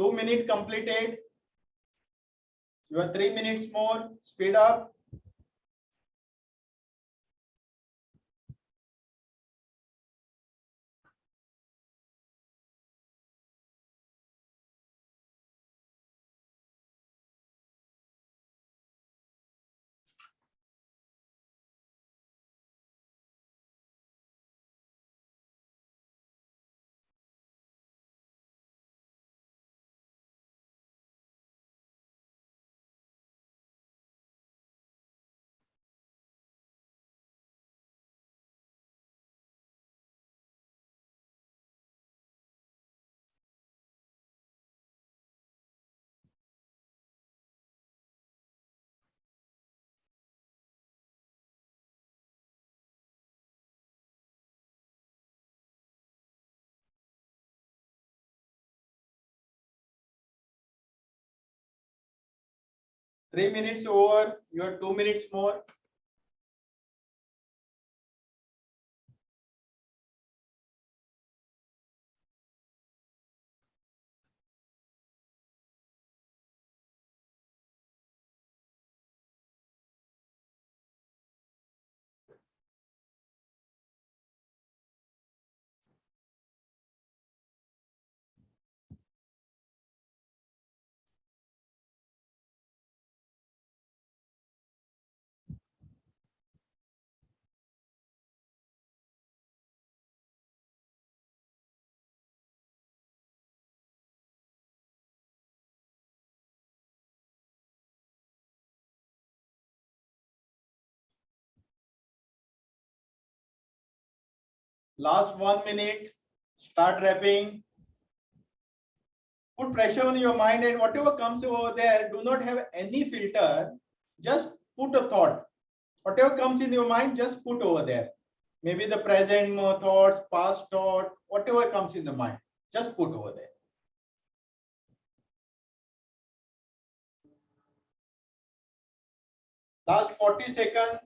2 minutes completed. You are 3 minutes more. Speed up. Three minutes over. You are 2 minutes more. Last 1 minute. Start wrapping. Put pressure on your mind, and whatever comes over there, do not have any filter. Just put a thought. Whatever comes in your mind, just put over there. Maybe the present thoughts, past thought, whatever comes in the mind, just put over there. Last 40 seconds.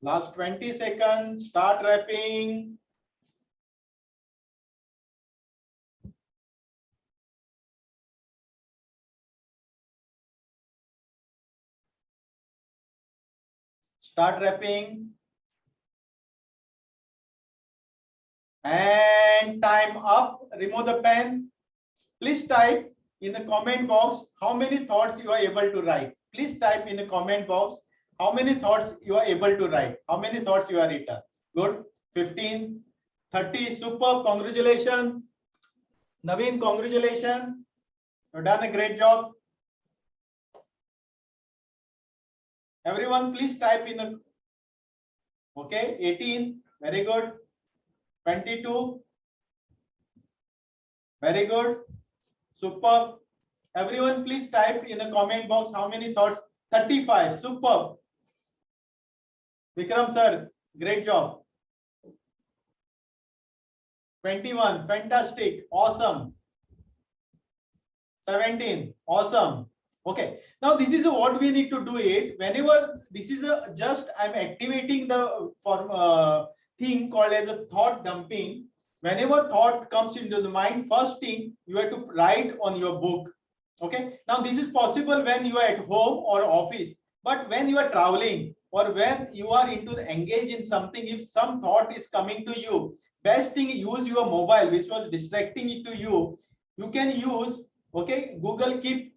Last 20 seconds. Start wrapping. Start wrapping. And time up. Remove the pen. Please type in the comment box how many thoughts you are able to write. Please type in the comment box how many thoughts you are able to write. How many thoughts you are written. Good. 15, 30. Superb. Congratulations. Naveen, congratulations. You've done a great job. Everyone, please type in the. Okay. 18. Very good. 22. Very good. Superb. Everyone, please type in the comment box how many thoughts. 35. Superb. Vikram sir, great job. 21. Fantastic. Awesome. 17. Awesome. Okay. Now this is what we need to do it. Whenever this is a just I'm activating the thing called as a thought dumping. Whenever thought comes into the mind, first thing you have to write on your book. Okay. Now this is possible when you are at home or office, but when you are traveling or when you are engaged in something, if some thought is coming to you, best thing use your mobile, which was distracting it to you. You can use Google Keep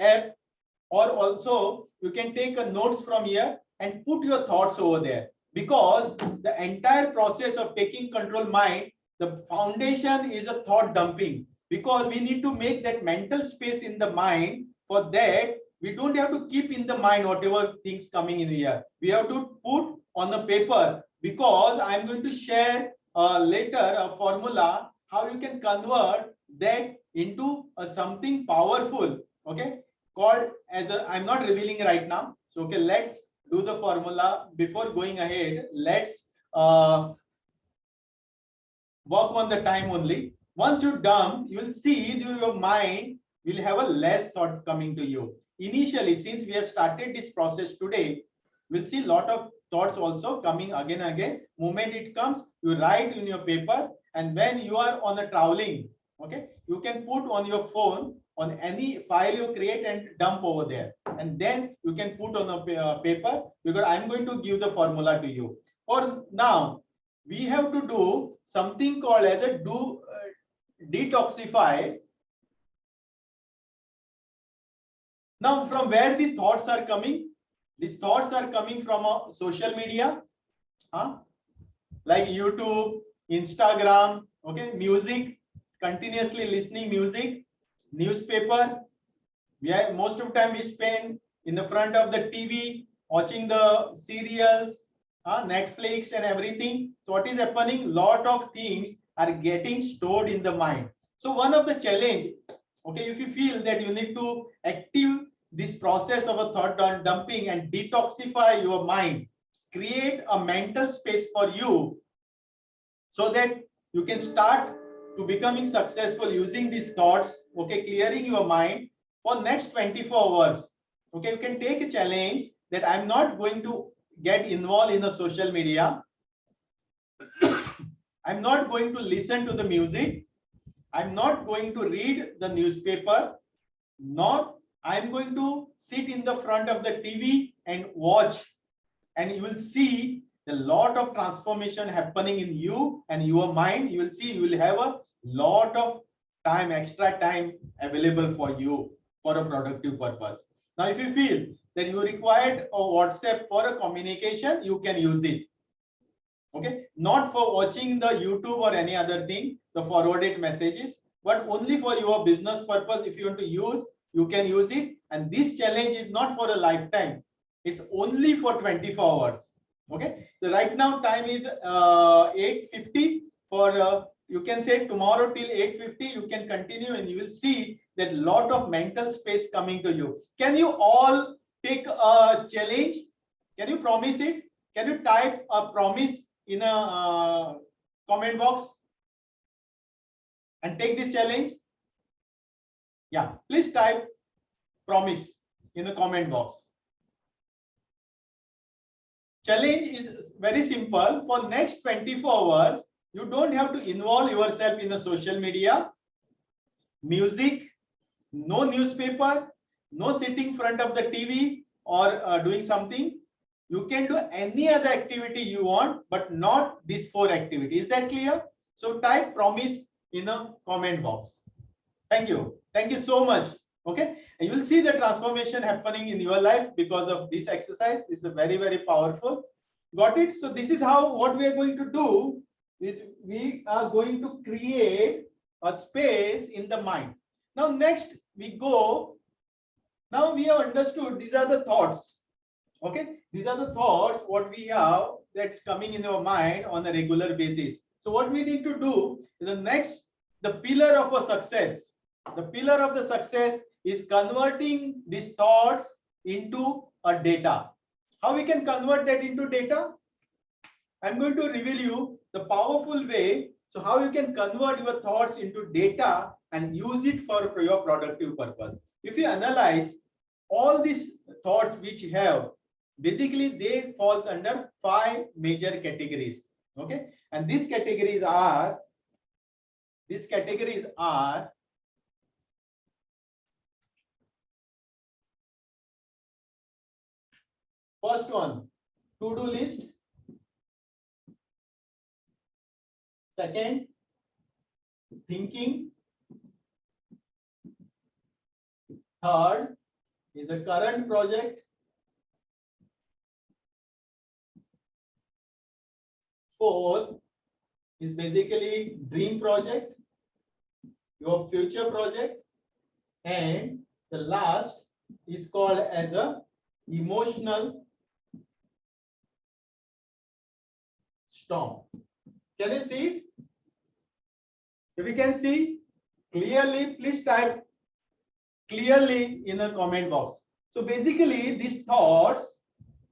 app, or also you can take a notes from here and put your thoughts over there, because the entire process of taking control mind, the foundation is a thought dumping, because we need to make that mental space in the mind. For that, we don't have to keep in the mind whatever things coming in here. We have to put on the paper, because I'm going to share later a formula how you can convert that into something powerful, okay, called as a, I'm not revealing right now. So okay, let's do the formula. Before going ahead, let's work on the time only. Once you dump, you will see your mind will have a less thought coming to you. Initially, since we have started this process today, we'll see a lot of thoughts also coming again and again. Moment it comes, you write in your paper, and when you are on a traveling, okay, you can put on your phone on any file you create and dump over there, and then you can put on a paper, because I'm going to give the formula to you. For now, we have to do something called as a detoxify. Now, from where the thoughts are coming? These thoughts are coming from social media, like YouTube, Instagram, okay, music, continuously listening music, newspaper. Most of the time we spend in the front of the TV watching the serials, Netflix and everything. So what is happening? Lot of things are getting stored in the mind. So one of the challenge, okay, if you feel that you need to active this process of a thought dumping and detoxify your mind, create a mental space for you so that you can start to becoming successful using these thoughts, okay, clearing your mind for next 24 hours. Okay, you can take a challenge that I'm not going to get involved in the social media. I'm not going to listen to the music. I'm not going to read the newspaper. Not I'm going to sit in the front of the TV and watch, and you will see a lot of transformation happening in you and your mind. You will see you will have a lot of time, extra time available for you for a productive purpose. Now, if you feel that you required a WhatsApp for a communication, you can use it. Okay, not for watching the YouTube or any other thing, the forwarded messages, but only for your business purpose. If you want to use, you can use it. And this challenge is not for a lifetime. It's only for 24 hours. Okay, so right now time is 8:50. For you can say tomorrow till 8:50 you can continue, and you will see that lot of mental space coming to you. Can you all take a challenge? Can you promise it? Can you type a promise in a comment box and take this challenge? Yeah, please type promise in the comment box. Challenge is very simple. For next 24 hours, you don't have to involve yourself in the social media, music, no newspaper, no sitting in front of the TV or doing something. You can do any other activity you want, but not these 4 activities. Is that clear? So type promise in the comment box. Thank you. Thank you so much. Okay, and you will see the transformation happening in your life because of this exercise. This is very, very powerful. Got it? So this is how what we are going to do is we are going to create a space in the mind. Now next we go. Now we have understood these are the thoughts. Okay, these are the thoughts what we have that's coming in our mind on a regular basis. So what we need to do is the pillar of a success. The pillar of the success is converting these thoughts into a data. How we can convert that into data? I'm going to reveal you the powerful way. So how you can convert your thoughts into data and use it for your productive purpose. If you analyze all these thoughts which you have, basically they falls under 5 major categories. Okay, and these categories are first one, to-do list. Second, thinking. Third is a current project. Fourth is basically dream project, your future project. And the last is called as a emotional storm. Can you see it? If you can see clearly, please type clearly in the comment box. So basically these thoughts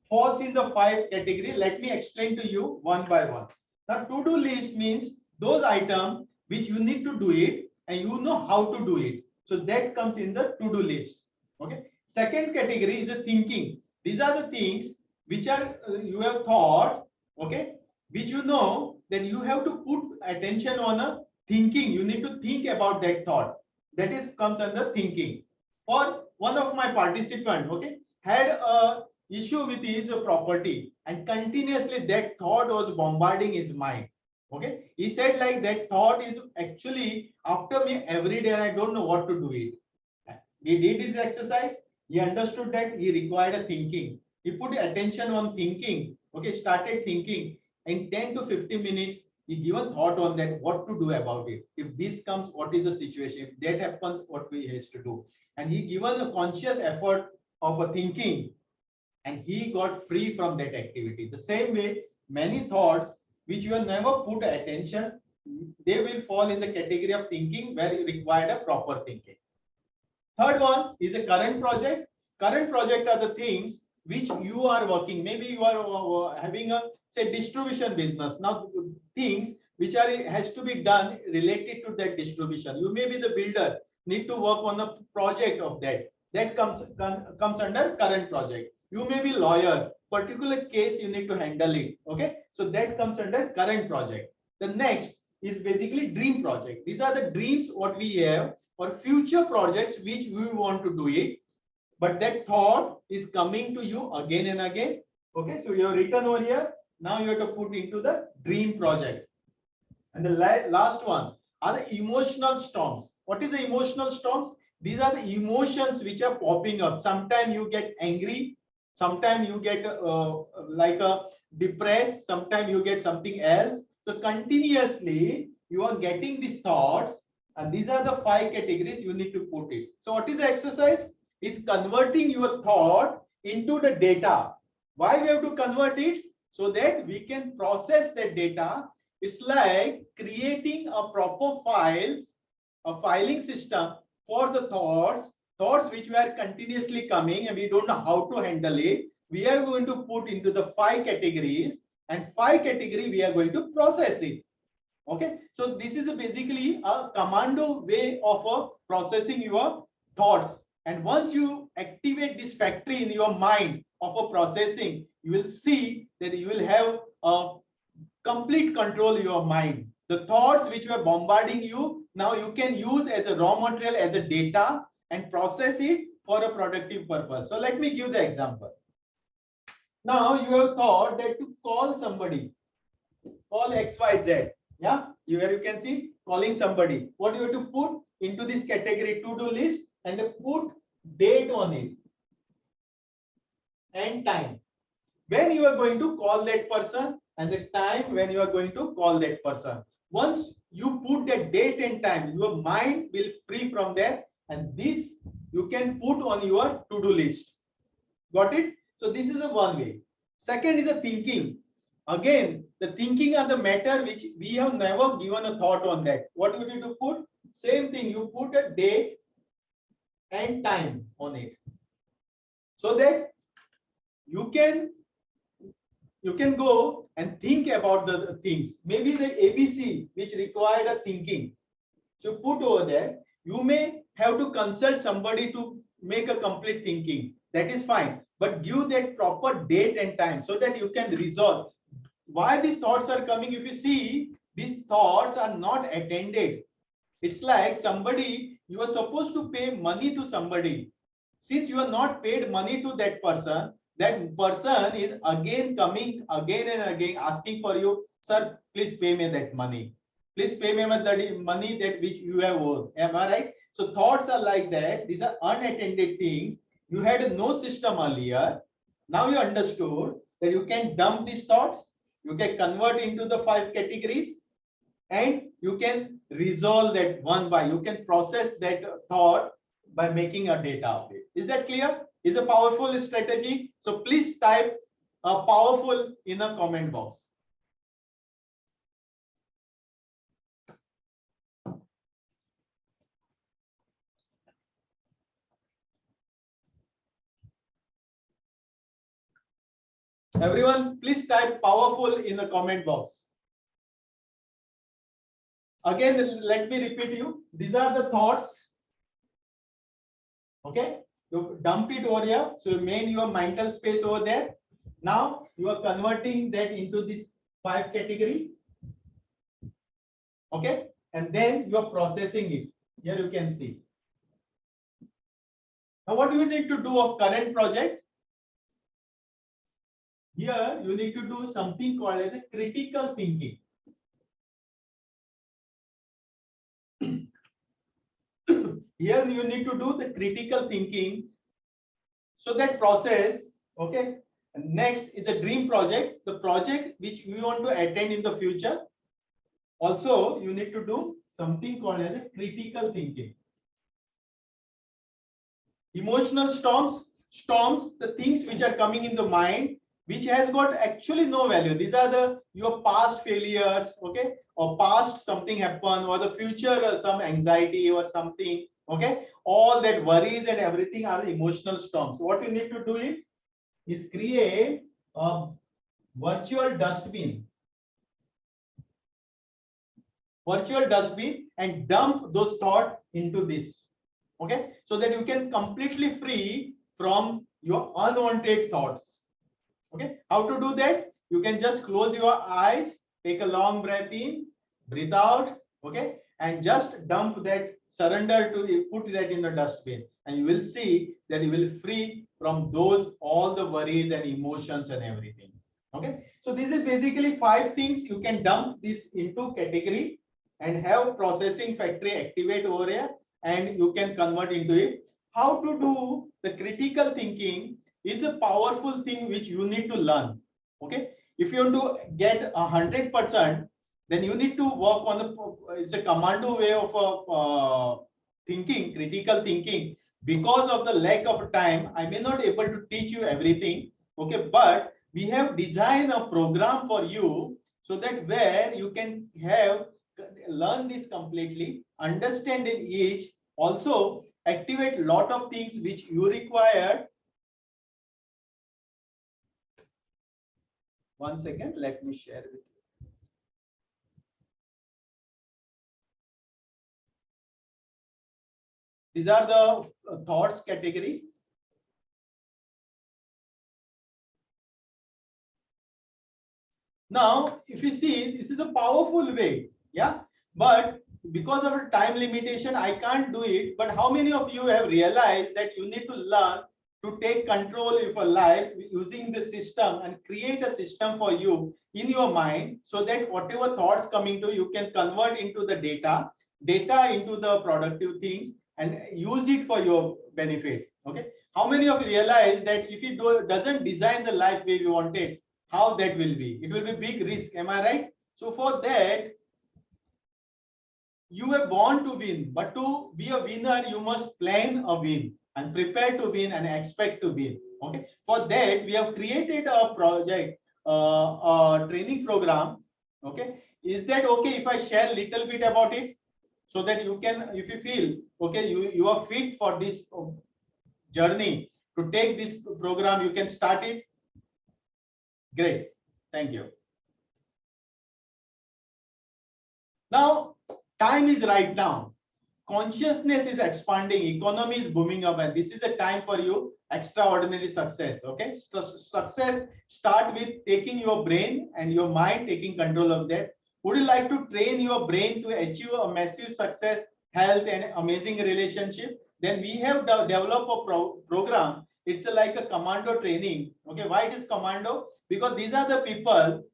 falls in the 5 category. Let me explain to you one by one. Now to-do list means those items which you need to do it and you know how to do it. So that comes in the to-do list. Okay. Second category is the thinking. These are the things which are you have thought, okay, which you know that you have to put attention on a thinking. You need to think about that thought. That is comes under thinking. Or one of my participant, okay, had a issue with his property and continuously that thought was bombarding his mind. Okay, he said like that thought is actually after me every day and I don't know what to do it. He did his exercise. He understood that he required a thinking. He put attention on thinking. Okay, started thinking. In 10 to 15 minutes, he given thought on that, what to do about it. If this comes, what is the situation? If that happens, what we has to do? And he given a conscious effort of a thinking, and he got free from that activity. The same way, many thoughts which you have never put attention, they will fall in the category of thinking where you require a proper thinking. Third one is a current project. Current project are the things which you are working. Maybe you are having a say distribution business. Now things which are has to be done related to that distribution. You may be the builder, need to work on a project of that. That comes under current project. You may be lawyer, particular case you need to handle it. Okay, so that comes under current project. The next is basically dream project. These are the dreams what we have for future projects which we want to do it, but that thought is coming to you again and again. Okay, so you have written over here. Now you have to put into the dream project. And the last one are the emotional storms. What is the emotional storms? These are the emotions which are popping up. Sometimes you get angry, sometimes you get like a depressed, sometimes you get something else. So continuously you are getting these thoughts, and these are the 5 categories you need to put it. So what is the exercise? It's converting your thought into the data. Why we have to convert it? So that we can process that data. It's like creating a proper files, a filing system for the thoughts which were continuously coming and we don't know how to handle it. We are going to put into the 5 categories, and 5 category we are going to process it. Okay, so this is basically a commando way of processing your thoughts. And once you activate this factory in your mind of a processing, you will see that you will have a complete control your mind. The thoughts which were bombarding you, now you can use as a raw material, as a data, and process it for a productive purpose. So let me give the example. Now you have thought that to call somebody, call XYZ. Yeah, here you can see calling somebody. What you have to put into this category to-do list and put date on it and time. When you are going to call that person and the time when you are going to call that person. Once you put that date and time, your mind will free from there, and this you can put on your to-do list. Got it? So this is a one way. Second is a thinking. Again, the thinking are the matter which we have never given a thought on that. What you need to put? Same thing, you put a date and time on it. So that you can go and think about the things. Maybe the ABC which required a thinking. So put over there. You may have to consult somebody to make a complete thinking. That is fine. But give that proper date and time so that you can resolve. Why these thoughts are coming? If you see, these thoughts are not attended. It's like somebody, you are supposed to pay money to somebody. Since you are not paid money to that person is again coming again and again asking for you, sir, please pay me that money. Please pay me that money that which you have owed. Am I right? So thoughts are like that. These are unattended things. You had no system earlier. Now you understood that you can dump these thoughts. You can convert into the 5 categories, and you can resolve that one by, you can process that thought by making a data of it. Is that clear? Is a powerful strategy. So please type powerful in a comment box. Everyone, please type powerful in the comment box. Again, let me repeat you. These are the thoughts. Okay. You dump it over here. So you made your mental space over there. Now you are converting that into this 5 category. Okay. And then you are processing it. Here you can see. Now what do you need to do of current project? Here you need to do something called as a critical thinking. Here you need to do the critical thinking. So that process, okay. And next is a dream project, the project which we want to attend in the future. Also, you need to do something called as a critical thinking. Emotional storms, the things which are coming in the mind, which has got actually no value. These are the your past failures, okay, or past something happened, or the future some anxiety or something, okay. All that worries and everything are emotional storms. What you need to do is create a virtual dustbin. And dump those thoughts into this, okay, so that you can completely free from your unwanted thoughts. Okay, how to do that? You can just close your eyes, take a long breath in, breathe out, okay, and just dump that, surrender to, put that in the dustbin, and you will see that you will free from those all the worries and emotions and everything. Okay, so this is basically 5 things you can dump this into category and have processing factory activate over here, and you can convert into it. How to do the critical thinking is a powerful thing which you need to learn. Okay, if you want to get 100%, then you need to work on the, it's a commando way of thinking, critical thinking. Because of the lack of time, I may not able to teach you everything. Okay, but we have designed a program for you so that where you can have learn this completely, understand in each, also activate lot of things which you require. One second, let me share with you. These are the thoughts category. Now, if you see, this is a powerful way, yeah, but because of a time limitation, I can't do it. But how many of you have realized that you need to learn to take control of your life using the system and create a system for you in your mind, so that whatever thoughts coming to you can convert into the data into the productive things and use it for your benefit. Okay, how many of you realize that if you doesn't design the life way you wanted, how that will be? It will be big risk. Am I right? So for that, you are born to win, but to be a winner, you must plan a win and prepare to win and expect to win. Okay. For that, we have created a project, a training program. Okay. Is that okay if I share a little bit about it, so that you can, if you feel okay, you are fit for this journey to take this program, you can start it. Great. Thank you. Now, time is right now. Consciousness is expanding, economy is booming up, and this is a time for you extraordinary success. Okay, so success start with taking your brain and your mind, taking control of that. Would you like to train your brain to achieve a massive success, health, and amazing relationship? Then we have developed a program. It's like a commando training. Okay, why it is commando? Because these are the people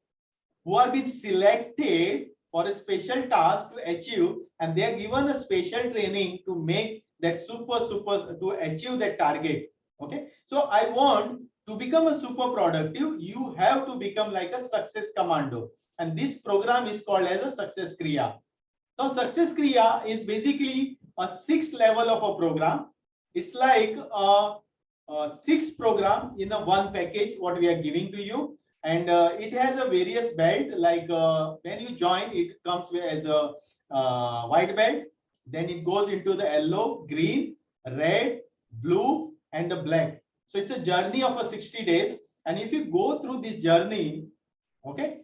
who are being selected for a special task to achieve, and they are given a special training to make that super to achieve that target. Okay, so I want to become a super productive, you have to become like a success commando, and this program is called as a success kriya. Now success kriya is basically a 6 level of a program. It's like a 6 program in a one package what we are giving to you. And it has a various belt, like when you join, it comes as a white belt, then it goes into the yellow, green, red, blue, and the black. So it's a journey of a 60 days. And if you go through this journey, okay,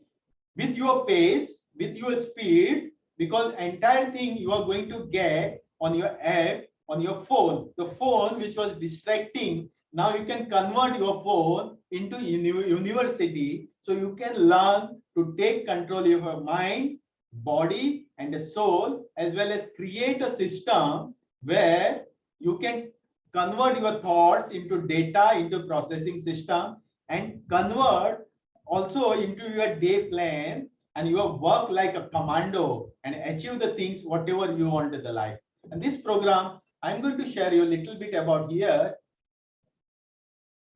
with your pace, with your speed, because entire thing you are going to get on your app, on your phone. The phone which was distracting, now you can convert your phone into university, so you can learn to take control of your mind, body and the soul, as well as create a system where you can convert your thoughts into data, into processing system, and convert also into your day plan, and you work like a commando and achieve the things whatever you want in the life. And this program I'm going to share you a little bit about here.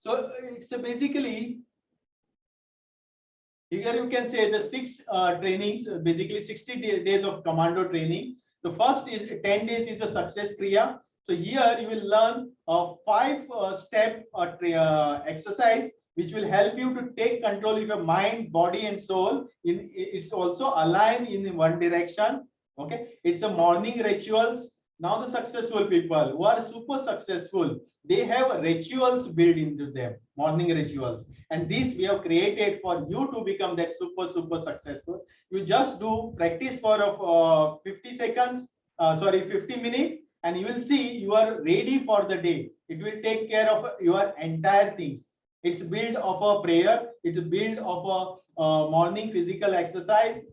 So it's basically, here you can say the 6 trainings, basically 60 days of commando training. The first is 10 days is a success kriya. So here you will learn a 5-step exercise which will help you to take control of your mind, body and soul. It's also aligned in one direction. Okay, it's a morning rituals. Now the successful people who are super successful, they have rituals built into them, morning rituals. And this we have created for you to become that super successful. You just do practice for 50 seconds, 50 minutes, and you will see you are ready for the day. It will take care of your entire things. It's built of a prayer. It's built of a morning physical exercise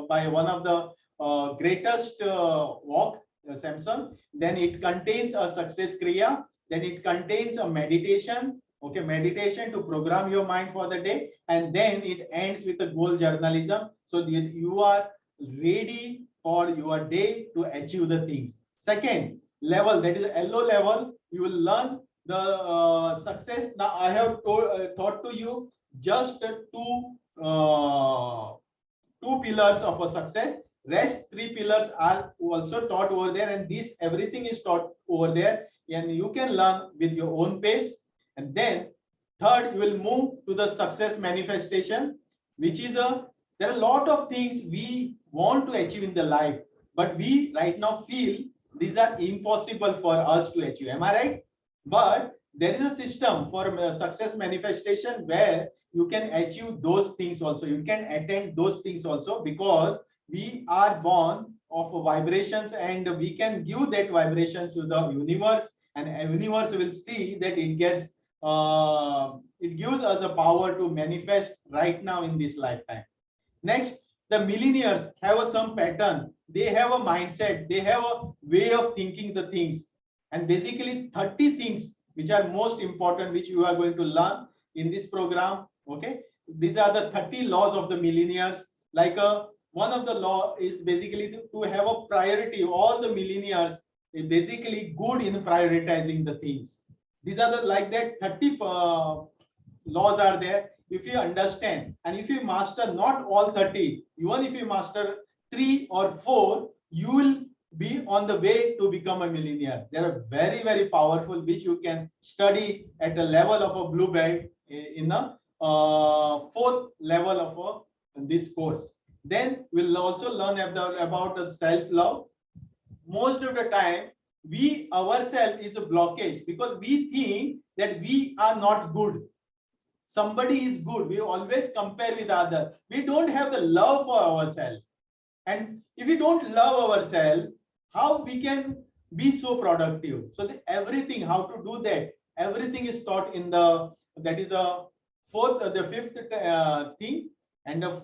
by one of the greatest walk, Samson. Then it contains a success kriya. Then it contains a meditation. Okay, meditation to program your mind for the day, and then it ends with a goal journalism, so that you are ready for your day to achieve the things. Second level, that is LO level, you will learn the success. Now I have taught to you just two pillars of a success. Rest 3 pillars are also taught over there, and this everything is taught over there, and you can learn with your own pace. And then third, you will move to the success manifestation, which is there are a lot of things we want to achieve in the life, but we right now feel these are impossible for us to achieve. Am I right? But there is a system for success manifestation where you can achieve those things also. You can attain those things also, because we are born of vibrations, and we can give that vibration to the universe, and universe will see that it gets it gives us a power to manifest right now in this lifetime. Next, the millionaires have some pattern. They have a mindset. They have a way of thinking the things. And basically 30 things which are most important, which you are going to learn in this program. Okay, these are the 30 laws of the millionaires. Like one of the law is basically to have a priority. All the millionaires is basically good in prioritizing the things. These are the like that 30 laws are there. If you understand, and if you master not all 30, even if you master 3 or 4, you will be on the way to become a millionaire. They are very powerful, which you can study at a level of a blue belt in the 4th level of this course. Then we'll also learn about the self-love. Most of the time, we ourselves is a blockage, because we think that we are not good. Somebody is good. We always compare with other. We don't have the love for ourselves. And if we don't love ourselves, how we can be so productive? So everything, how to do that, everything is taught in the, that is a fifth thing. And the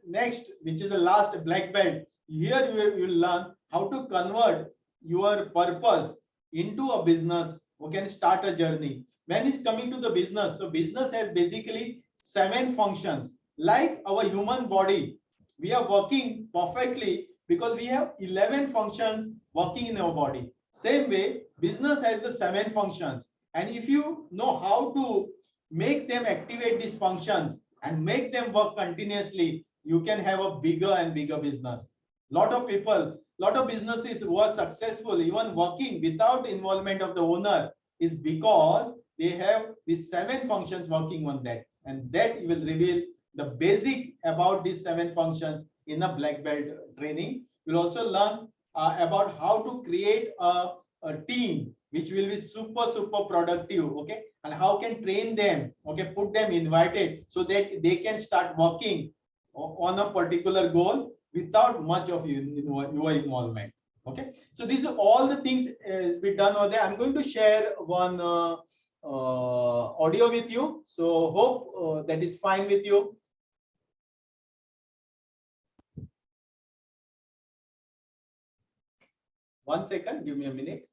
next, which is the last, black belt. Here you will learn how to convert your purpose into a business. You can start a journey. When it's coming to the business, so business has basically 7 functions. Like our human body, we are working perfectly because we have 11 functions working in our body. Same way, business has the 7 functions. And if you know how to make them activate these functions and make them work continuously, you can have a bigger and bigger business. Lot of people, lot of businesses who are successful, even working without involvement of the owner, is because they have these 7 functions working on that. And that will reveal the basic about these 7 functions in a black belt training. You'll also learn about how to create a team which will be super productive. Okay, and how can train them. Okay, put them invited so that they can start working on a particular goal. without much of your involvement. Okay, so these are all the things is be done over there. I'm going to share one audio with you, so hope that is fine with you. One second, give me a minute.